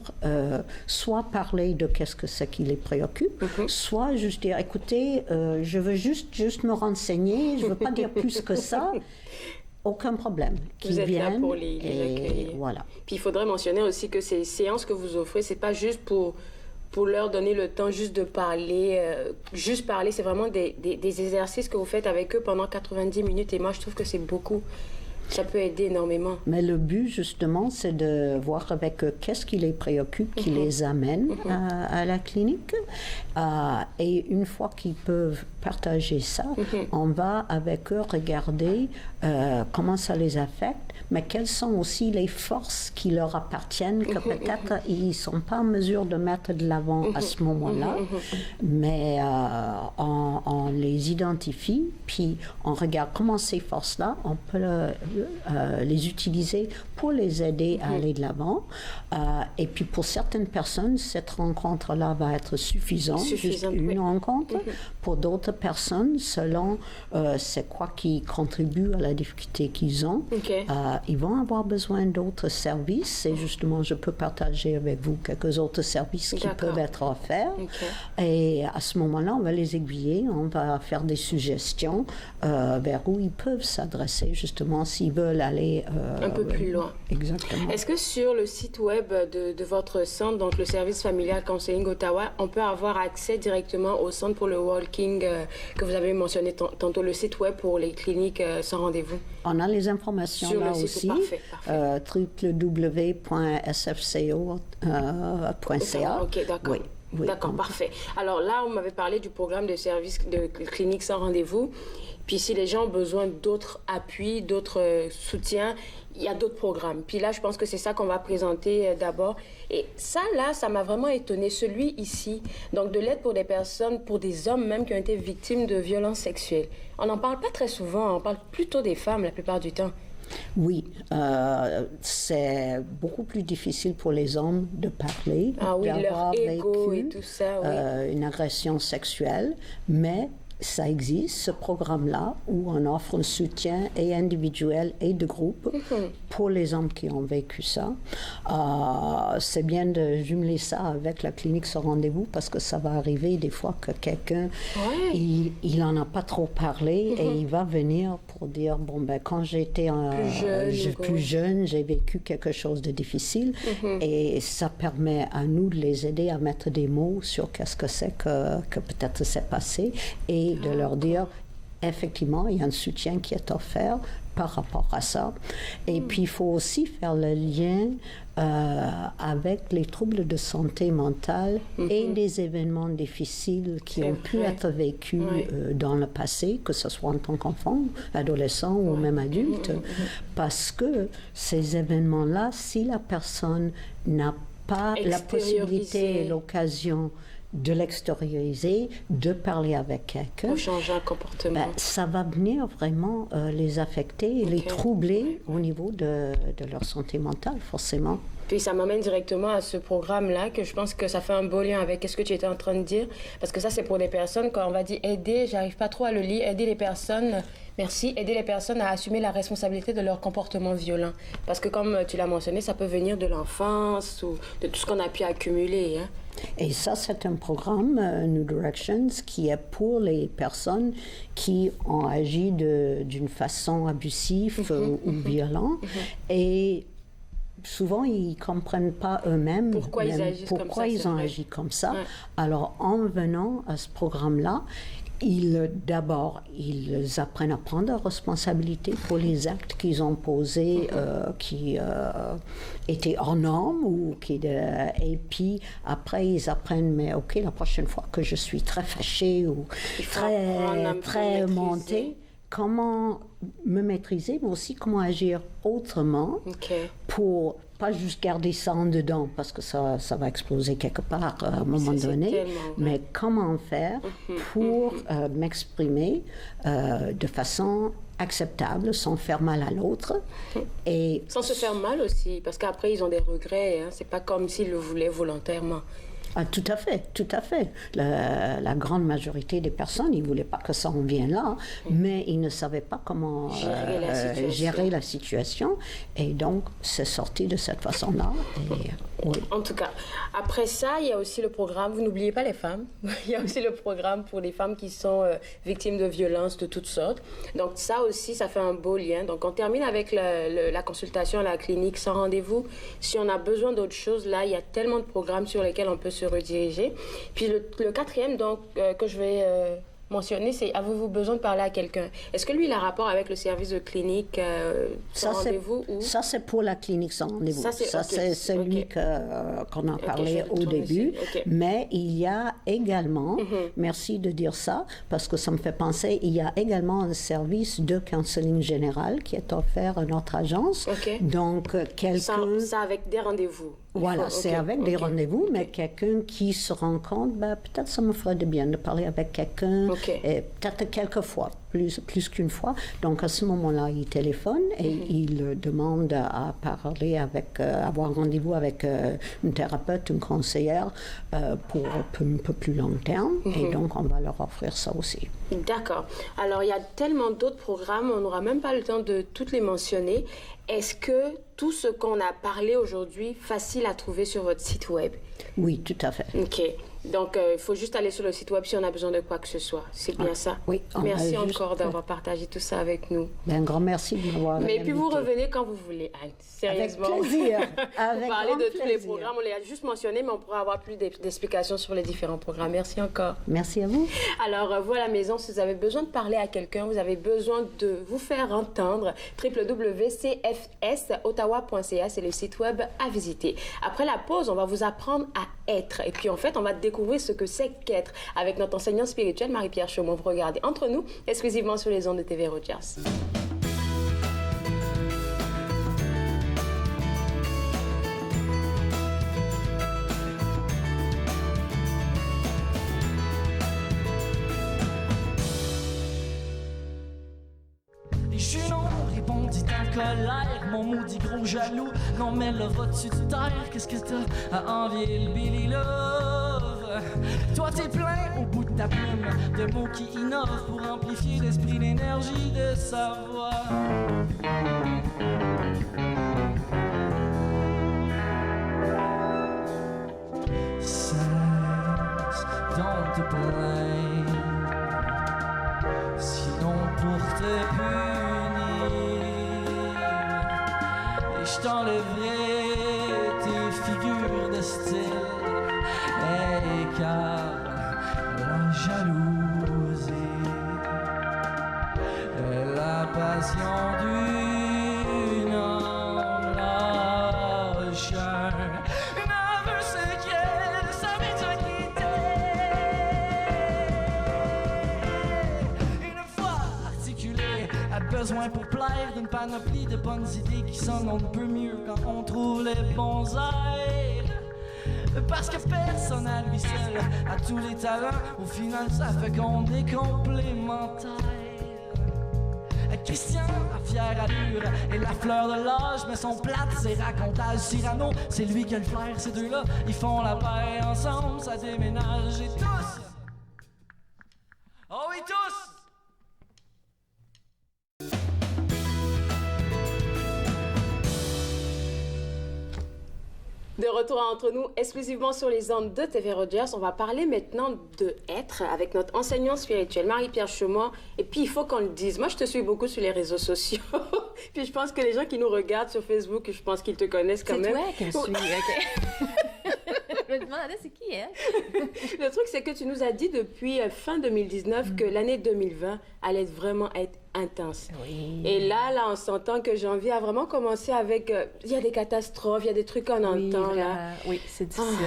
soit parler de qu'est-ce que c'est qui les préoccupe, soit juste dire, écoutez, je veux juste me renseigner, je veux pas dire plus que ça. Aucun problème. Vous êtes là pour les accueillir. Voilà. Puis il faudrait mentionner aussi que ces séances que vous offrez, c'est pas juste pour leur donner le temps juste de parler. Juste parler, c'est vraiment des exercices que vous faites avec eux pendant 90 minutes. Et moi, je trouve que c'est beaucoup. Ça peut aider énormément. Mais le but, justement, c'est de voir avec eux qu'est-ce qui les préoccupe, qui les amène à la clinique. Et une fois qu'ils peuvent partager ça, on va avec eux regarder comment ça les affecte, mais quelles sont aussi les forces qui leur appartiennent, que peut-être ils ne sont pas en mesure de mettre de l'avant à ce moment-là, mais on les identifie, puis on regarde comment ces forces-là, on peut les utiliser pour les aider à aller de l'avant. Et puis pour certaines personnes, cette rencontre-là va être suffisante, juste une rencontre. Pour d'autres personnes, selon c'est quoi qui contribue à la difficulté qu'ils ont, ils vont avoir besoin d'autres services. Et justement, je peux partager avec vous quelques autres services qui peuvent être offerts. Et à ce moment-là, on va les aiguiller, on va faire des suggestions vers où ils peuvent s'adresser, justement, s'ils veulent aller un peu plus loin. Exactement. Est-ce que sur le site web de votre centre, donc le service familial Counseling Ottawa, on peut avoir accès directement au centre pour le walking que vous avez mentionné tantôt, le site web pour les cliniques sans rendez-vous? On a les informations sur là aussi. Parfait. www.sfco.ca. OK, d'accord. Oui, d'accord, parfait. Alors là, on m'avait parlé du programme de service de clinique sans rendez-vous. Puis si les gens ont besoin d'autres appuis, d'autres soutiens, il y a d'autres programmes. Puis là, je pense que c'est ça qu'on va présenter d'abord. Et ça, là, ça m'a vraiment étonnée. Celui ici, donc de l'aide pour des personnes, pour des hommes même qui ont été victimes de violences sexuelles. On n'en parle pas très souvent, on parle plutôt des femmes la plupart du temps. Oui, c'est beaucoup plus difficile pour les hommes de parler, d'avoir vécu et tout ça, une agression sexuelle, mais ça existe, ce programme-là, où on offre un soutien et individuel et de groupe pour les hommes qui ont vécu ça. C'est bien de jumeler ça avec la clinique sans rendez-vous parce que ça va arriver des fois que quelqu'un, il n'en a pas trop parlé et il va venir pour dire, bon, ben, quand j'étais plus jeune, j'ai vécu quelque chose de difficile et ça permet à nous de les aider à mettre des mots sur qu'est-ce que c'est que peut-être s'est passé et de leur dire, effectivement, il y a un soutien qui est offert par rapport à ça. Et puis, il faut aussi faire le lien avec les troubles de santé mentale et des événements difficiles qui ont pu être vécus dans le passé, que ce soit en tant qu'enfant, adolescent ou même adulte, parce que ces événements-là, si la personne n'a pas la possibilité et l'occasion de l'extérioriser, de parler avec quelqu'un. Pour changer un comportement. Ben, ça va venir vraiment les affecter et les troubler au niveau de leur santé mentale, forcément. Puis ça m'amène directement à ce programme-là, que je pense que ça fait un beau lien avec ce que tu étais en train de dire. Parce que ça, c'est pour des personnes, quand on va dire aider, j'arrive pas trop à le lire, aider les personnes... Merci. Aider les personnes à assumer la responsabilité de leur comportement violent. Parce que comme tu l'as mentionné, ça peut venir de l'enfance ou de tout ce qu'on a pu accumuler. Hein. Et ça, c'est un programme, New Directions, qui est pour les personnes qui ont agi d'une façon abusive ou violente. Et souvent, ils ne comprennent pas eux-mêmes pourquoi ils agissent pourquoi ils ont agi comme ça. Alors, en venant à ce programme-là, d'abord, ils apprennent à prendre leurs responsabilités pour les actes qu'ils ont posés qui étaient hors normes et puis après ils apprennent, mais ok, la prochaine fois que je suis très fâchée ou très montée, comment me maîtriser, mais aussi comment agir autrement pour pas juste garder ça en dedans parce que ça va exploser quelque part à un moment donné, mais comment faire pour m'exprimer de façon acceptable, sans faire mal à l'autre. Et sans se faire mal aussi, parce qu'après ils ont des regrets, hein. C'est pas comme s'ils le voulaient volontairement. Ah, tout à fait, tout à fait. La grande majorité des personnes, ils ne voulaient pas que ça en vienne là, mais ils ne savaient pas comment gérer la situation. Et donc, c'est sorti de cette façon-là. En tout cas, après ça, il y a aussi le programme, vous n'oubliez pas les femmes, il y a aussi le programme pour les femmes qui sont victimes de violences de toutes sortes. Donc ça aussi, ça fait un beau lien. Donc on termine avec la consultation à la clinique sans rendez-vous. Si on a besoin d'autre chose, là, il y a tellement de programmes sur lesquels on peut se rediriger. Puis le quatrième donc, que je vais mentionner, c'est avez-vous besoin de parler à quelqu'un? Est-ce que lui, il a rapport avec le service de clinique sans rendez-vous? Ça, c'est pour la clinique sans rendez-vous. Ça, c'est celui qu'on a parlé au début. Mais il y a également, merci de dire ça, parce que ça me fait penser, il y a également un service de counseling général qui est offert à notre agence. Donc, quelqu'un... Ça avec des rendez-vous. Voilà, c'est avec des rendez-vous, mais quelqu'un qui se rend compte, ben, peut-être ça me ferait de bien de parler avec quelqu'un, peut-être quelques fois, plus qu'une fois. Donc, à ce moment-là, il téléphone et il demande à parler avoir rendez-vous avec une thérapeute, une conseillère pour un peu plus long terme. Et donc, on va leur offrir ça aussi. D'accord. Alors, il y a tellement d'autres programmes, on n'aura même pas le temps de toutes les mentionner. Est-ce que tout ce qu'on a parlé aujourd'hui, facile à trouver sur votre site web? Oui, tout à fait. OK. Donc, il faut juste aller sur le site web si on a besoin de quoi que ce soit. C'est bien ça? Oui. Merci encore d'avoir partagé tout ça avec nous. Un grand merci de m'avoir invité. Mais puis vous revenez quand vous voulez, Anne. Sérieusement. Avec plaisir. Vous parlez de tous les programmes, on les a juste mentionnés, mais on pourra avoir plus d'explications sur les différents programmes. Merci encore. Merci à vous. Alors, vous à la maison, si vous avez besoin de parler à quelqu'un, vous avez besoin de vous faire entendre, www.cfsottawa.ca, c'est le site web à visiter. Après la pause, on va vous apprendre à être. Et puis, en fait, on va découvrir ce que c'est qu'être avec notre enseignante spirituelle, Marie-Pierre Chaumont. Vous regardez Entre nous, exclusivement sur les ondes de TV Rogers. Les genoux répondit en colère, mon maudit gros jaloux. Non mais là vas-tu te taire, qu'est-ce que t'as à envier le Billy Love? Toi t'es plein au bout de ta plume de mots qui innovent pour amplifier l'esprit, l'énergie de sa voix. Cesse donc te plaindre, sinon pour te punir, et je t'enlèverai tes figures de style, et car la jalousie est la passion d'une âme lâche. Une âme secrète, savait te quitter. Une fois articulée, a besoin pour plaire d'une panoplie de bonnes idées qui sonnent un peu mieux quand on trouve les bons airs. Parce que personne à lui seul a tous les talents, au final ça fait qu'on est complémentaires. Christian a fière allure et la fleur de l'âge, mais son plate c'est racontage. Cyrano, c'est lui qui a le flair, ces deux-là, ils font la paix ensemble, ça déménage et tous. Oh oui, tous! De retour entre nous, exclusivement sur les ondes de TV Rogers, on va parler maintenant de être avec notre enseignante spirituelle, Marie-Pierre Chaumont. Et puis, il faut qu'on le dise. Moi, je te suis beaucoup sur les réseaux sociaux. Puis, je pense que les gens qui nous regardent sur Facebook, je pense qu'ils te connaissent quand même. C'est toi qui me suis, OK. Je me demandais, c'est qui, elle? Le truc, c'est que tu nous as dit depuis fin 2019 que l'année 2020 allait vraiment être intense. Oui. Et là, on s'entend que janvier a vraiment commencé avec... Il y a des catastrophes, il y a des trucs qu'on entend, là. Oui, c'est difficile.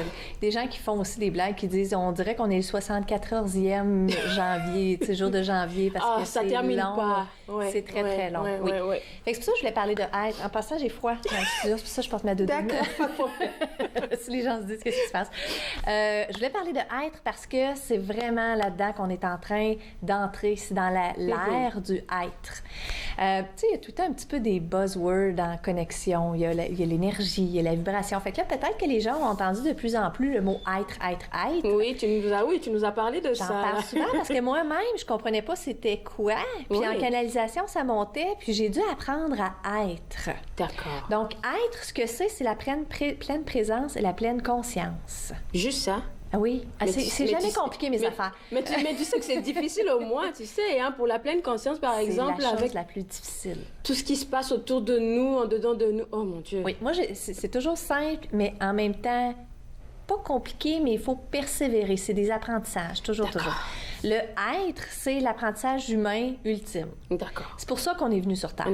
Des gens qui font aussi des blagues qui disent, on dirait qu'on est le 74e janvier, tu sais, jour de janvier, parce que ça c'est termine long. pas. C'est très long. Oui. Fait que c'est pour ça que je voulais parler de être. En passant, j'ai froid dans le studio, c'est pour ça que je porte ma doudoune. D'accord. Si les gens se disent qu'est-ce qui se passe. Je voulais parler de être parce que c'est vraiment là-dedans qu'on est en train d'entrer. C'est dans l'ère du être. Tu sais, il y a tout le temps un petit peu des buzzwords en connexion. Il y a l'énergie, il y a la vibration. Fait que là, peut-être que les gens ont entendu de plus en plus le mot être. Oui, tu nous as parlé de ça. J'en parle souvent parce que moi-même, je comprenais pas c'était quoi. Puis en canalisation, ça montait. Puis j'ai dû apprendre à être. D'accord. Donc, être, ce que c'est la pleine présence et la pleine conscience. Juste ça? Ah oui. C'est jamais compliqué, mes affaires. Mais tu sais que c'est difficile au moins, tu sais, hein, pour la pleine conscience, par exemple. C'est la chose avec la plus difficile. Tout ce qui se passe autour de nous, en dedans de nous. Oh mon Dieu. Oui, moi, c'est toujours simple, mais en même temps, pas compliqué, mais il faut persévérer. C'est des apprentissages, toujours. Le être, c'est l'apprentissage humain ultime. D'accord. C'est pour ça qu'on est venu sur Terre.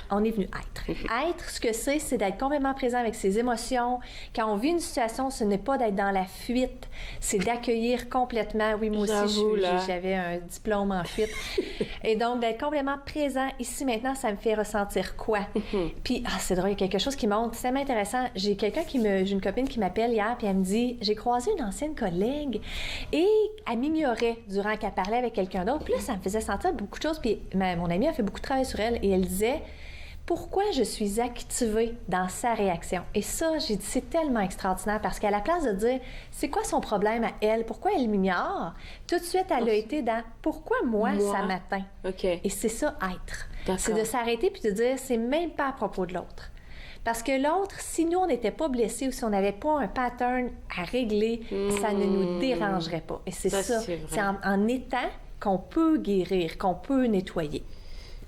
On est venu être. Être, ce que c'est d'être complètement présent avec ses émotions. Quand on vit une situation, ce n'est pas d'être dans la fuite, c'est d'accueillir complètement. Oui, moi aussi, j'avais un diplôme en fuite. Et donc, d'être complètement présent ici, maintenant, ça me fait ressentir quoi? Puis, c'est drôle, il y a quelque chose qui monte. C'est tellement intéressant. J'ai une copine qui m'appelle hier, puis elle me dit, j'ai croisé une ancienne collègue et elle m'ignorait durant qu'elle parlait avec quelqu'un d'autre. Puis là, ça me faisait sentir beaucoup de choses. Puis mon amie a fait beaucoup de travail sur elle et elle disait pourquoi je suis activée dans sa réaction. Et ça, j'ai dit, c'est tellement extraordinaire parce qu'à la place de dire c'est quoi son problème à elle, pourquoi elle m'ignore, tout de suite, elle a été dans pourquoi moi ça m'atteint. Et c'est ça, être. C'est de s'arrêter puis de dire c'est même pas à propos de l'autre. Parce que l'autre, si nous, on n'était pas blessés ou si on n'avait pas un pattern à régler, ça ne nous dérangerait pas. Et c'est ça. C'est en étant qu'on peut guérir, qu'on peut nettoyer.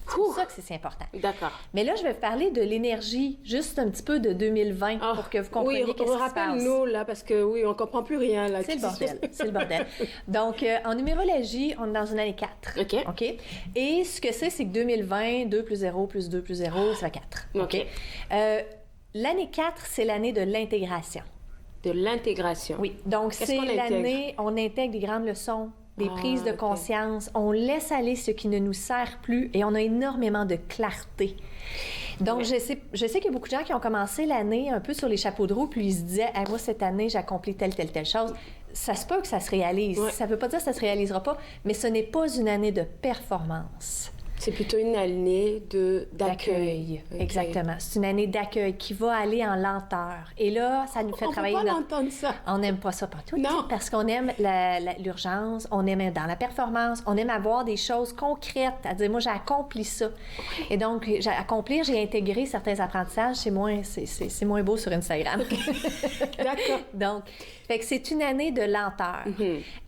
C'est pour ça que c'est si important. D'accord. Mais là, je vais vous parler de l'énergie, juste un petit peu de 2020, pour que vous compreniez qu'est-ce qui se passe. Rappelle-nous, là, parce que oui, on comprend plus rien, là. C'est le bordel. C'est le bordel. Donc, en numérologie, on est dans une année 4. OK? Et ce que c'est que 2020, 2 plus 0 plus 2 plus 0, ça fait 4. OK? L'année 4, c'est l'année de l'intégration. De l'intégration? Oui. Donc, c'est l'année, on intègre des grandes leçons, des prises de conscience, on laisse aller ce qui ne nous sert plus et on a énormément de clarté. Donc, je sais qu'il y a beaucoup de gens qui ont commencé l'année un peu sur les chapeaux de roue, puis ils se disaient « moi, cette année, j'ai accompli telle chose ». Ça se peut que ça se réalise. Ça ne veut pas dire que ça ne se réalisera pas, mais ce n'est pas une année de performance. C'est plutôt une année d'accueil. Okay. Exactement. C'est une année d'accueil qui va aller en lenteur. Et là, ça nous fait travailler... On ne peut pas l'entendre ça. On n'aime pas ça partout. Non. Parce qu'on aime l'urgence, on aime dans la performance, on aime avoir des choses concrètes, à dire, moi, j'ai accompli ça. Et donc, accomplir, j'ai intégré certains apprentissages, c'est moins beau sur Instagram. D'accord. Donc, fait que c'est une année de lenteur.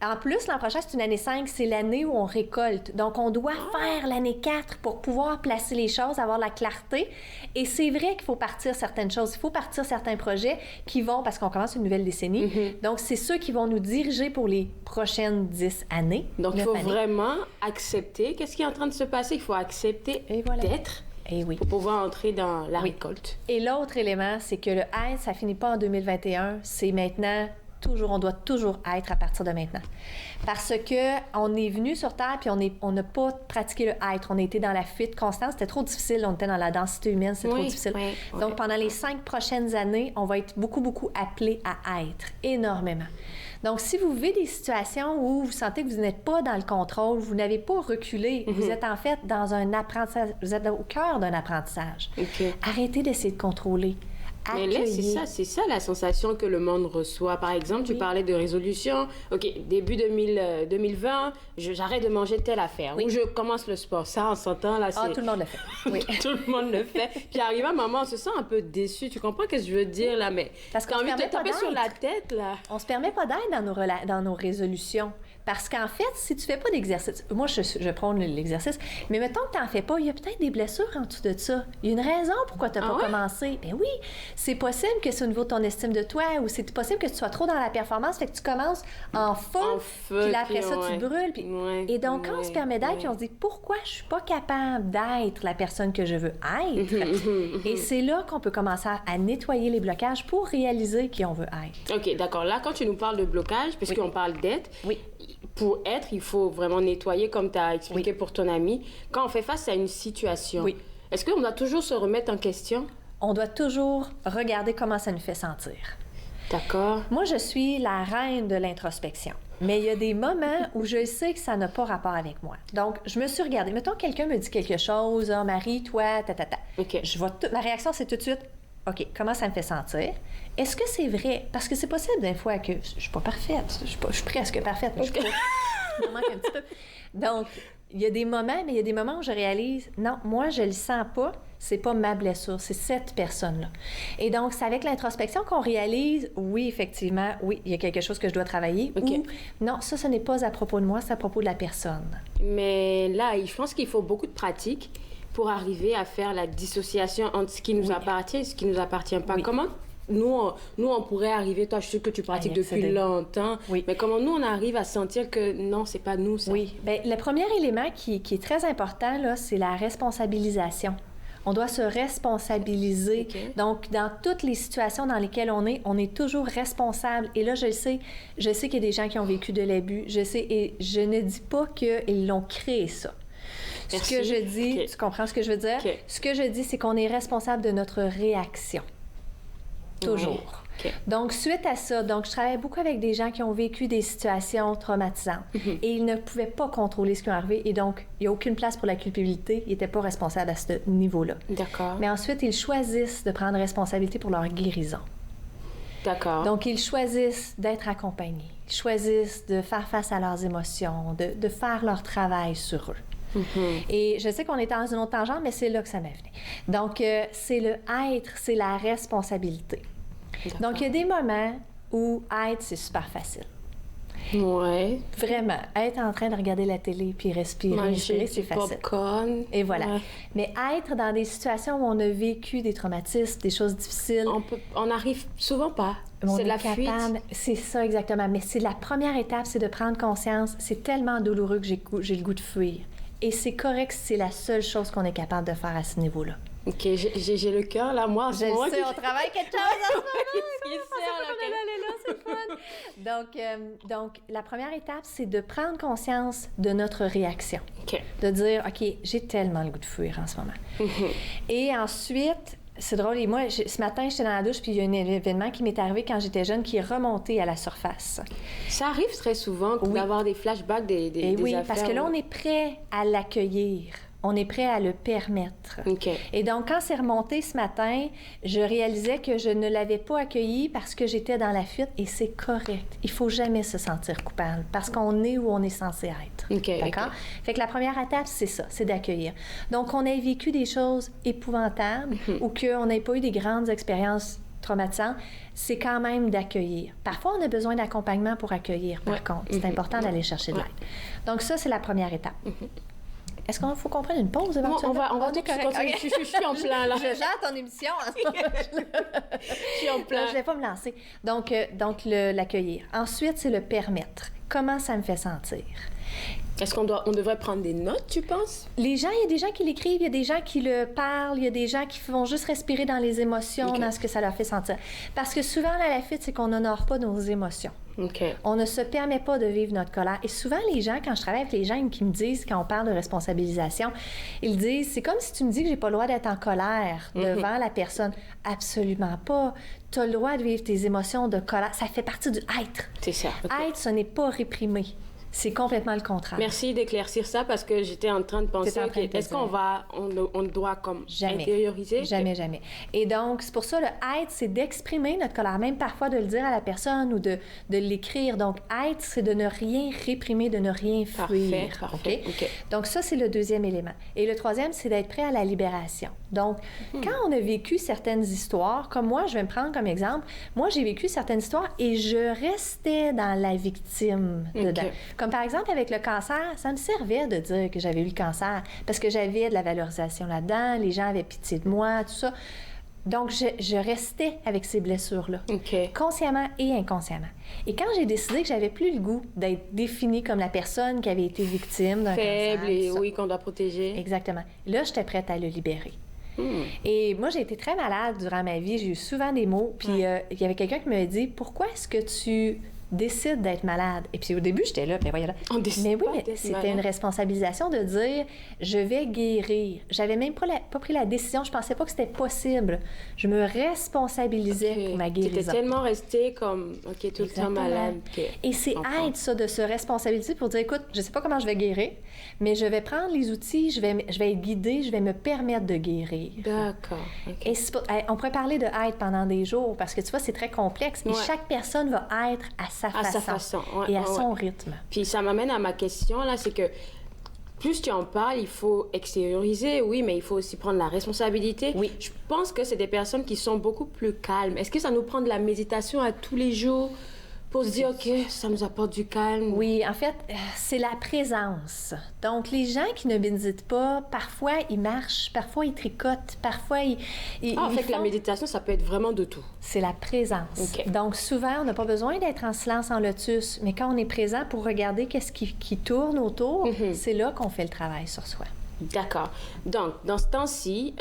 En plus, l'an prochain, c'est une année 5, c'est l'année où on récolte. Donc, on doit faire l'année 4 pour pouvoir placer les choses, avoir la clarté. Et c'est vrai qu'il faut partir certaines choses. Il faut partir certains projets qui vont, parce qu'on commence une nouvelle décennie. Donc, c'est ceux qui vont nous diriger pour les prochaines 10 années. Donc, il faut vraiment accepter. Qu'est-ce qui est en train de se passer? Il faut accepter d'être. Et oui. Pour pouvoir entrer dans la récolte. Et l'autre élément, c'est que le être, ça finit pas en 2021, c'est maintenant. Toujours, on doit toujours être à partir de maintenant. Parce que on est venu sur Terre puis on n'a pas pratiqué le être. On a été dans la fuite constante. C'était trop difficile. On était dans la densité humaine. C'était trop difficile. Donc, pendant les 5 prochaines années, on va être beaucoup, beaucoup appelés à être. Énormément. Donc, si vous vivez des situations où vous sentez que vous n'êtes pas dans le contrôle, vous n'avez pas reculé, vous êtes en fait dans un apprentissage, vous êtes au cœur d'un apprentissage. Arrêtez d'essayer de contrôler. Mais là, c'est ça la sensation que le monde reçoit. Par exemple, tu parlais de résolution. OK, début 2020, j'arrête de manger telle affaire. Ou je commence le sport. Ça, on s'entend, là, c'est... Ah, tout le monde le fait. Oui. Tout le monde le fait. Puis arrivé à un moment, on se sent un peu déçu. Tu comprends ce que je veux dire, là? Mais parce qu'on t'as envie de te taper sur la tête, là. On se permet pas d'être dans nos résolutions. Parce qu'en fait, si tu fais pas d'exercice... Moi, je prône l'exercice, mais mettons que tu n'en fais pas, il y a peut-être des blessures en dessous de ça. Il y a une raison pourquoi tu n'as pas commencé. Bien oui, c'est possible que c'est au niveau de ton estime de toi ou c'est possible que tu sois trop dans la performance, fait que tu commences en feu, puis là, après ça, tu brûles. Puis... et donc, quand on se permet d'être, puis on se dit, pourquoi je suis pas capable d'être la personne que je veux être? Et c'est là qu'on peut commencer à nettoyer les blocages pour réaliser qui on veut être. OK, d'accord. Là, quand tu nous parles de blocage, puisqu'on parle d'être... Pour être, il faut vraiment nettoyer, comme tu as expliqué pour ton ami. Quand on fait face à une situation, est-ce qu'on doit toujours se remettre en question? On doit toujours regarder comment ça nous fait sentir. D'accord. Moi, je suis la reine de l'introspection. Mais il y a des moments où je sais que ça n'a pas rapport avec moi. Donc, je me suis regardée. Mettons, quelqu'un me dit quelque chose. « Ah, Marie, toi, OK. Ma réaction, c'est tout de suite... OK, comment ça me fait sentir? Est-ce que c'est vrai? Parce que c'est possible des fois que je suis pas parfaite. Je suis presque parfaite, mais je me manque un petit peu. Donc, il y a des moments, mais il y a des moments où je réalise, non, moi, je le sens pas, c'est pas ma blessure, c'est cette personne-là. Et donc, c'est avec l'introspection qu'on réalise, oui, effectivement, oui, il y a quelque chose que je dois travailler, ou non, ça, ce n'est pas à propos de moi, c'est à propos de la personne. Mais là, je pense qu'il faut beaucoup de pratique pour arriver à faire la dissociation entre ce qui nous appartient et ce qui ne nous appartient pas. Comment nous, on pourrait arriver, toi, je sais que tu pratiques depuis longtemps, mais comment nous, on arrive à sentir que non, c'est pas nous, ça? Oui, bien, le premier élément qui est très important, là, c'est la responsabilisation. On doit se responsabiliser. Donc, dans toutes les situations dans lesquelles on est toujours responsable. Et là, je sais qu'il y a des gens qui ont vécu de l'abus, je sais, et je ne dis pas qu'ils l'ont créé, ça. Merci. Ce que je dis, tu comprends ce que je veux dire? Ce que je dis, c'est qu'on est responsable de notre réaction. Toujours. Donc, suite à ça, je travaille beaucoup avec des gens qui ont vécu des situations traumatisantes et ils ne pouvaient pas contrôler ce qui est arrivé et donc, il n'y a aucune place pour la culpabilité. Ils n'étaient pas responsables à ce niveau-là. D'accord. Mais ensuite, ils choisissent de prendre responsabilité pour leur guérison. D'accord. Donc, ils choisissent d'être accompagnés. Ils choisissent de faire face à leurs émotions, de faire leur travail sur eux. Et je sais qu'on est dans une autre tangente, mais c'est là que ça m'est venu. Donc, c'est le être, c'est la responsabilité. Donc, il y a des moments où être, c'est super facile. Ouais. Vraiment. Être en train de regarder la télé puis respirer, c'est facile. Popcorn. Et voilà. Ouais. Mais être dans des situations où on a vécu des traumatismes, des choses difficiles... On n'arrive souvent pas. C'est la fuite. C'est ça, exactement. Mais c'est la première étape, c'est de prendre conscience. C'est tellement douloureux que j'ai le goût de fuir. Et c'est correct si c'est la seule chose qu'on est capable de faire à ce niveau-là. OK, j'ai le cœur, là, moi, en ce moment. Je sais, on travaille quelque chose en ce moment. C'est fun. Donc, la première étape, c'est de prendre conscience de notre réaction. De dire, OK, j'ai tellement le goût de fuir en ce moment. Et ensuite... C'est drôle. Et moi, ce matin, j'étais dans la douche, puis il y a un événement qui m'est arrivé quand j'étais jeune qui est remonté à la surface. Ça arrive très souvent d'avoir des flashbacks des oui, affaires. parce que là, on est prêt à l'accueillir. on est prêt à le permettre. Et donc, quand c'est remonté ce matin, je réalisais que je ne l'avais pas accueilli parce que j'étais dans la fuite et c'est correct. Il faut jamais se sentir coupable parce qu'on est où on est censé être. D'accord? Fait que la première étape, c'est ça, c'est d'accueillir. Donc, on a vécu des choses épouvantables ou qu'on n'ait pas eu des grandes expériences traumatisantes, c'est quand même d'accueillir. Parfois, on a besoin d'accompagnement pour accueillir, par contre. C'est important d'aller chercher de l'aide. Donc, ça, c'est la première étape. Est-ce qu'il faut qu'on prenne une pause éventuellement? On va tout continuer. Je suis en plein, là. Je gère ton émission. Je suis en plein. Je ne vais pas me lancer. Donc l'accueillir. Ensuite, c'est le permettre. Comment ça me fait sentir? Est-ce qu'on devrait prendre des notes, tu penses? Les gens, il y a des gens qui l'écrivent, il y a des gens qui le parlent, il y a des gens qui vont juste respirer dans les émotions, dans ce que ça leur fait sentir. Parce que souvent, la fuite, c'est qu'on n'honore pas nos émotions. On ne se permet pas de vivre notre colère. Et souvent, les gens, quand je travaille avec les gens qui me disent, quand on parle de responsabilisation, ils disent, c'est comme si tu me dis que j'ai pas le droit d'être en colère devant la personne. Absolument pas. Tu as le droit de vivre tes émotions de colère. Ça fait partie du être. C'est ça. Être, ce n'est pas réprimer. C'est complètement le contraire. Merci d'éclaircir ça parce que j'étais en train de penser, est-ce qu'on doit comme intérioriser? Jamais. Et donc, c'est pour ça, le être, c'est d'exprimer notre colère, même parfois de le dire à la personne ou de l'écrire. Donc, être, c'est de ne rien réprimer, de ne rien fuir. Parfait. Donc, ça, c'est le deuxième élément. Et le troisième, c'est d'être prêt à la libération. Donc, quand on a vécu certaines histoires, comme moi, je vais me prendre comme exemple, moi, j'ai vécu certaines histoires et je restais dans la victime dedans. Comme par exemple, avec le cancer, ça me servait de dire que j'avais eu le cancer parce que j'avais de la valorisation là-dedans, les gens avaient pitié de moi, tout ça. Donc, je restais avec ces blessures-là, consciemment et inconsciemment. Et quand j'ai décidé que j'avais plus le goût d'être définie comme la personne qui avait été victime d'un cancer... Faible et oui, qu'on doit protéger. Exactement. Là, j'étais prête à le libérer. Et moi, j'ai été très malade durant ma vie. J'ai eu souvent des maux. Puis, il y avait quelqu'un qui me dit, pourquoi est-ce que tu décide d'être malade? Et puis au début, j'étais là, puis voyons là. Mais oui, mais c'était une responsabilisation de dire, je vais guérir. J'avais même pas pris la décision, je pensais pas que c'était possible. Je me responsabilisais pour ma guérison. Tu étais tellement restée comme, tout le temps malade. Et c'est être ça, de se responsabiliser pour dire, écoute, je sais pas comment je vais guérir, mais je vais prendre les outils, je vais être guidée, je vais me permettre de guérir. D'accord. Et on pourrait parler de être pendant des jours, parce que tu vois, c'est très complexe. Et chaque personne va être à sa façon et à son rythme. Puis ça m'amène à ma question, là, c'est que plus tu en parles, il faut extérioriser, oui, mais il faut aussi prendre la responsabilité. Oui. Je pense que c'est des personnes qui sont beaucoup plus calmes. Est-ce que ça nous prend de la méditation à tous les jours pour se dire, OK, ça nous apporte du calme? Oui, en fait, c'est la présence. Donc, les gens qui ne méditent pas, parfois, ils marchent, parfois, ils tricotent, parfois, en fait, la méditation, ça peut être vraiment de tout. C'est la présence. Donc, souvent, on n'a pas besoin d'être en silence, en lotus, mais quand on est présent pour regarder qu'est-ce qui tourne autour, c'est là qu'on fait le travail sur soi. D'accord. Donc, dans ce temps-ci,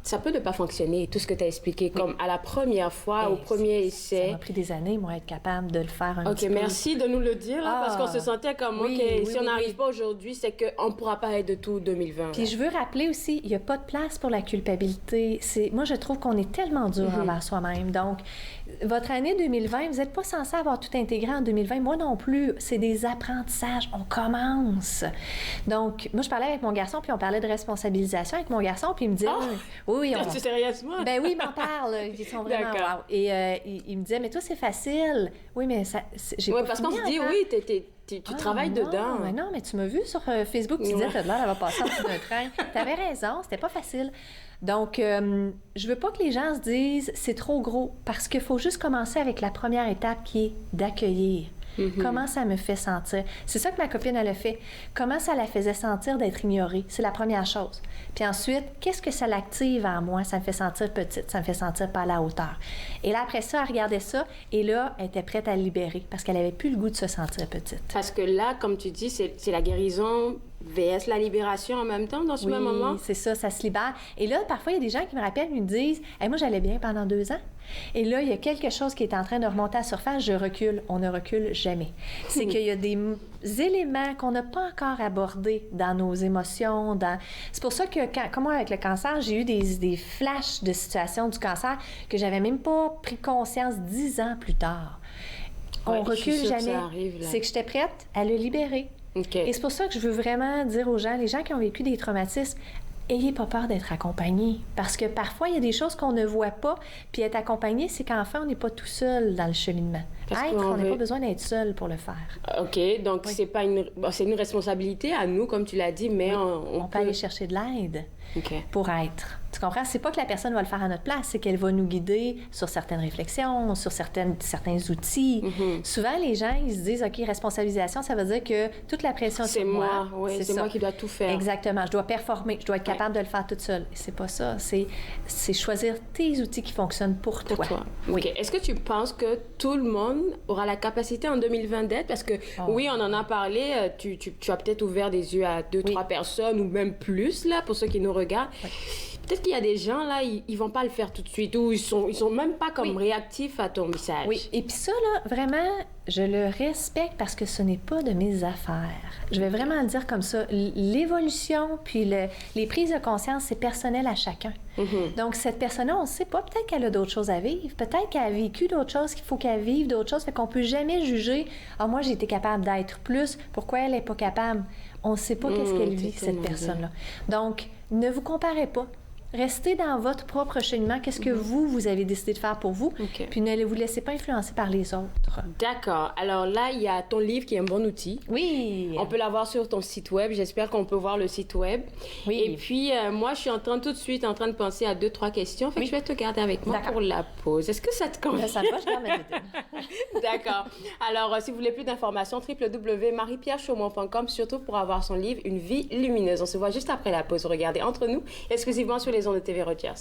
ça peut ne pas fonctionner, tout ce que tu as expliqué, comme à la première fois, au premier essai. Ça m'a pris des années, moi, être capable de le faire un petit peu. OK, merci de nous le dire, là, parce qu'on se sentait comme, si on n'arrive pas aujourd'hui, c'est qu'on ne pourra pas être de tout 2020. Puis je veux rappeler aussi, il n'y a pas de place pour la culpabilité. Moi, je trouve qu'on est tellement dur envers soi-même. Donc, votre année 2020, vous n'êtes pas censé avoir tout intégré en 2020. Moi non plus. C'est des apprentissages. On commence. Donc, moi, je parlais avec mon garçon, puis on parlait de responsabilisation avec mon garçon, puis il me disait... Oui, tu sérieusement? Ben oui, il m'en parle. Ils sont vraiment wow. Et il me disait, mais toi, c'est facile. Oui, mais ça, j'ai pas parce qu'on se dit, oui, tu travailles dedans. Mais non, mais tu m'as vu sur Facebook, tu disais, t'as de l'air d'avoir passé en dessous d'un train. T'avais raison, c'était pas facile. Donc, je veux pas que les gens se disent, c'est trop gros, parce qu'il faut juste commencer avec la première étape qui est d'accueillir. Comment ça me fait sentir? C'est ça que ma copine, elle a fait. Comment ça la faisait sentir d'être ignorée? C'est la première chose. Puis ensuite, qu'est-ce que ça l'active en moi? Ça me fait sentir petite, ça me fait sentir pas à la hauteur. Et là, après ça, elle regardait ça, et là, elle était prête à le libérer, parce qu'elle avait plus le goût de se sentir petite. Parce que là, comme tu dis, c'est la guérison vs la libération en même temps, dans ce même moment? Oui, c'est ça se libère. Et là, parfois, il y a des gens qui me rappellent, ils me disent hey, « moi, j'allais bien pendant 2 ans. » Et là, il y a quelque chose qui est en train de remonter à la surface, je recule. On ne recule jamais. C'est qu'il y a des éléments qu'on n'a pas encore abordés dans nos émotions. C'est pour ça que, comme moi, avec le cancer, j'ai eu des flashs de situations du cancer que j'avais même pas pris conscience 10 ans plus tard. On recule jamais. C'est que j'étais prête à le libérer. Et c'est pour ça que je veux vraiment dire aux gens, les gens qui ont vécu des traumatismes, ayez pas peur d'être accompagnés. Parce que parfois, il y a des choses qu'on ne voit pas. Puis être accompagné, c'est qu'enfin, on n'est pas tout seul dans le cheminement. On n'a pas besoin d'être seul pour le faire. OK, donc c'est pas c'est une responsabilité à nous, comme tu l'as dit, mais on peut aller chercher de l'aide pour être. Tu comprends? C'est pas que la personne va le faire à notre place, c'est qu'elle va nous guider sur certaines réflexions, sur certains outils. Souvent, les gens, ils se disent, OK, responsabilisation, ça veut dire que toute la pression c'est sur moi. Oui, c'est moi qui dois tout faire. Exactement. Je dois performer. Je dois être capable de le faire toute seule. C'est pas ça. C'est choisir tes outils qui fonctionnent pour toi. Oui. OK. Est-ce que tu penses que tout le monde aura la capacité en 2020 d'être? Parce que, oui, on en a parlé. Tu as peut-être ouvert des yeux à 2-3 personnes ou même plus, là, pour ceux qui nous regardent. Peut-être qu'il y a des gens, là, ils vont pas le faire tout de suite ou ils sont même pas comme réactifs à ton message. Oui, et puis ça, là, vraiment, je le respecte parce que ce n'est pas de mes affaires. Je vais vraiment le dire comme ça. L'évolution puis les prises de conscience, c'est personnel à chacun. Donc, cette personne-là, on ne sait pas, peut-être qu'elle a d'autres choses à vivre, peut-être qu'elle a vécu d'autres choses, qu'il faut qu'elle vive d'autres choses, fait qu'on peut jamais juger « Ah, moi, j'ai été capable d'être plus, pourquoi elle n'est pas capable? » On ne sait pas qu'est-ce qu'elle vit, cette personne-là. Donc, ne vous comparez pas. Restez dans votre propre cheminement. Qu'est-ce que vous avez décidé de faire pour vous? Puis ne vous laissez pas influencer par les autres. D'accord. Alors là, il y a ton livre qui est un bon outil. Oui. On peut l'avoir sur ton site web. J'espère qu'on peut voir le site web. Oui. Et puis, moi, je suis tout de suite en train de penser à 2-3 questions. Fait que je vais te garder avec moi pour la pause. Est-ce que ça te convient? Ça va, je garde mes deux. D'accord. Alors, si vous voulez plus d'informations, www.mariepierrechaumont.com, surtout pour avoir son livre « Une vie lumineuse ». On se voit juste après la pause. Regardez Entre nous, exclusivement sur les ondes de TV Rogers.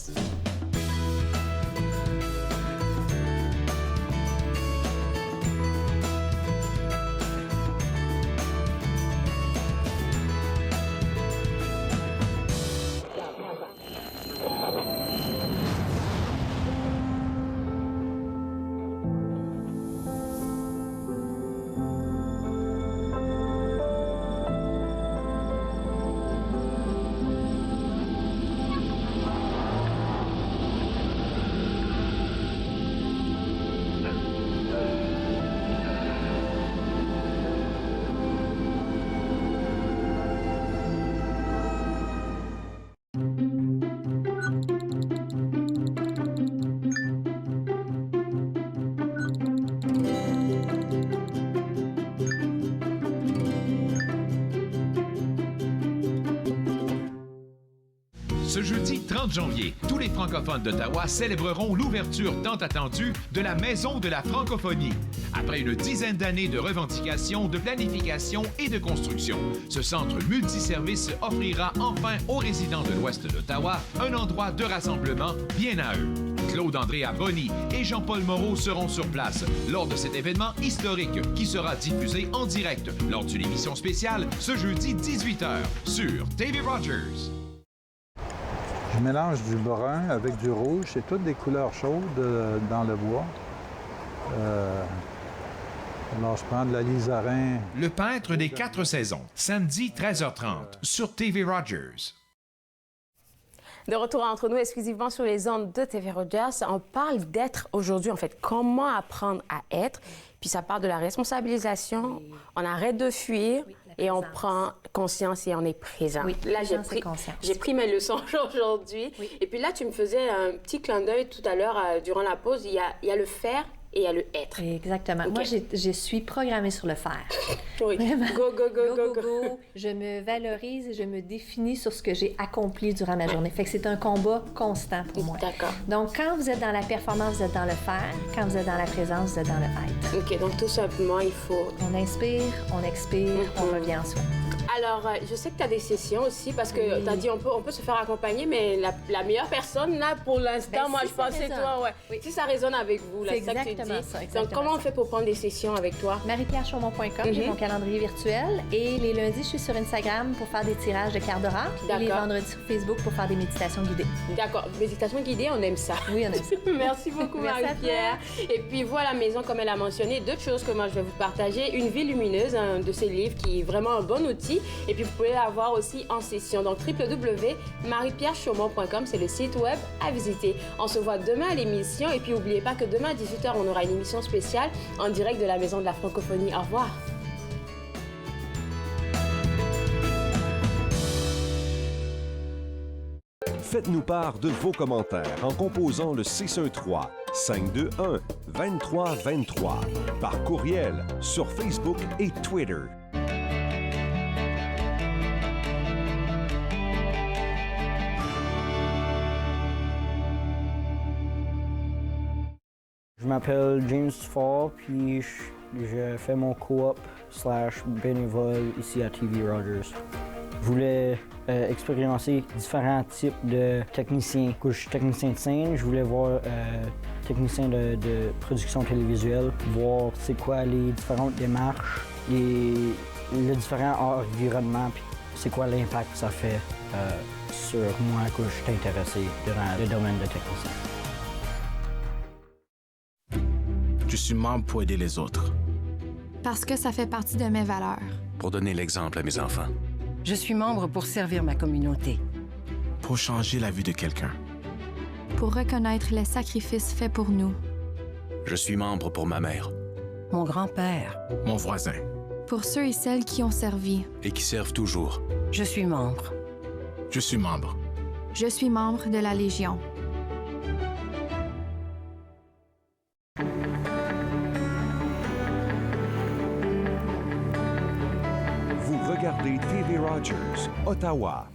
Ce jeudi 30 janvier, tous les francophones d'Ottawa célébreront l'ouverture tant attendue de la Maison de la francophonie. Après une dizaine d'années de revendications, de planification et de construction, ce centre multiservice offrira enfin aux résidents de l'Ouest d'Ottawa un endroit de rassemblement bien à eux. Claude-André Abonny et Jean-Paul Moreau seront sur place lors de cet événement historique qui sera diffusé en direct lors d'une émission spéciale ce jeudi 18h sur TV Rogers. Je mélange du brun avec du rouge, c'est toutes des couleurs chaudes dans le bois. Alors, je prends de l'alizarin. Le peintre des 4 saisons, samedi 13h30 sur TV Rogers. De retour entre nous, exclusivement sur les ondes de TV Rogers. On parle d'être aujourd'hui, en fait. Comment apprendre à être? Puis ça part de la responsabilisation. Oui. On arrête de fuir et on prend conscience et on est présent. Oui, là, j'ai pris mes leçons aujourd'hui. Oui. Et puis là, tu me faisais un petit clin d'œil tout à l'heure, durant la pause. Il y a le faire et il y a le être. Exactement. Okay. Moi, je suis programmée sur le faire. Oui. Vraiment. Go. Je me valorise et je me définis sur ce que j'ai accompli durant ma journée. Fait que c'est un combat constant pour moi. D'accord. Donc, quand vous êtes dans la performance, vous êtes dans le faire. Quand vous êtes dans la présence, vous êtes dans le être. OK. Donc, tout simplement, il faut... On inspire, on expire, on revient en soi. Alors, je sais que tu as des sessions aussi parce que tu as dit on peut se faire accompagner, mais la meilleure personne, là, pour l'instant, moi, je pense que c'est toi. Ouais. Oui. Si ça résonne avec vous, là, c'est ça que tu dis. Donc, comment on fait pour prendre des sessions avec toi? mariepierrechaumont.com, j'ai mon calendrier virtuel. Et les lundis, je suis sur Instagram pour faire des tirages de cartes d'oracle. Et les vendredis sur Facebook pour faire des méditations guidées. D'accord. Méditation guidée, on aime ça. Oui, on aime ça. Merci beaucoup, Marie-Pierre. Et puis, voilà, Maison, comme elle a mentionné, d'autres choses que moi, je vais vous partager. Une vie lumineuse, un de ces livres qui est vraiment un bon outil. Et puis, vous pouvez l'avoir aussi en session. Donc, www.mariepierrechaumont.com, c'est le site web à visiter. On se voit demain à l'émission. Et puis, n'oubliez pas que demain à 18h, on aura une émission spéciale en direct de la Maison de la francophonie. Au revoir. Faites-nous part de vos commentaires en composant le 613-521-2323 par courriel sur Facebook et Twitter. Je m'appelle James Fall, puis je fais mon coop/bénévole ici à TV Rogers. Je voulais expérimenter différents types de techniciens. Je suis technicien de scène, je voulais voir technicien de production télévisuelle, voir c'est quoi les différentes démarches, les différents environnements, puis c'est quoi l'impact que ça fait sur moi que je suis intéressé dans le domaine de technicien. Je suis membre pour aider les autres. Parce que ça fait partie de mes valeurs. Pour donner l'exemple à mes enfants. Je suis membre pour servir ma communauté. Pour changer la vie de quelqu'un. Pour reconnaître les sacrifices faits pour nous. Je suis membre pour ma mère. Mon grand-père. Mon voisin. Pour ceux et celles qui ont servi. Et qui servent toujours. Je suis membre. Je suis membre. Je suis membre de la Légion. Regardez TV Rogers, Ottawa.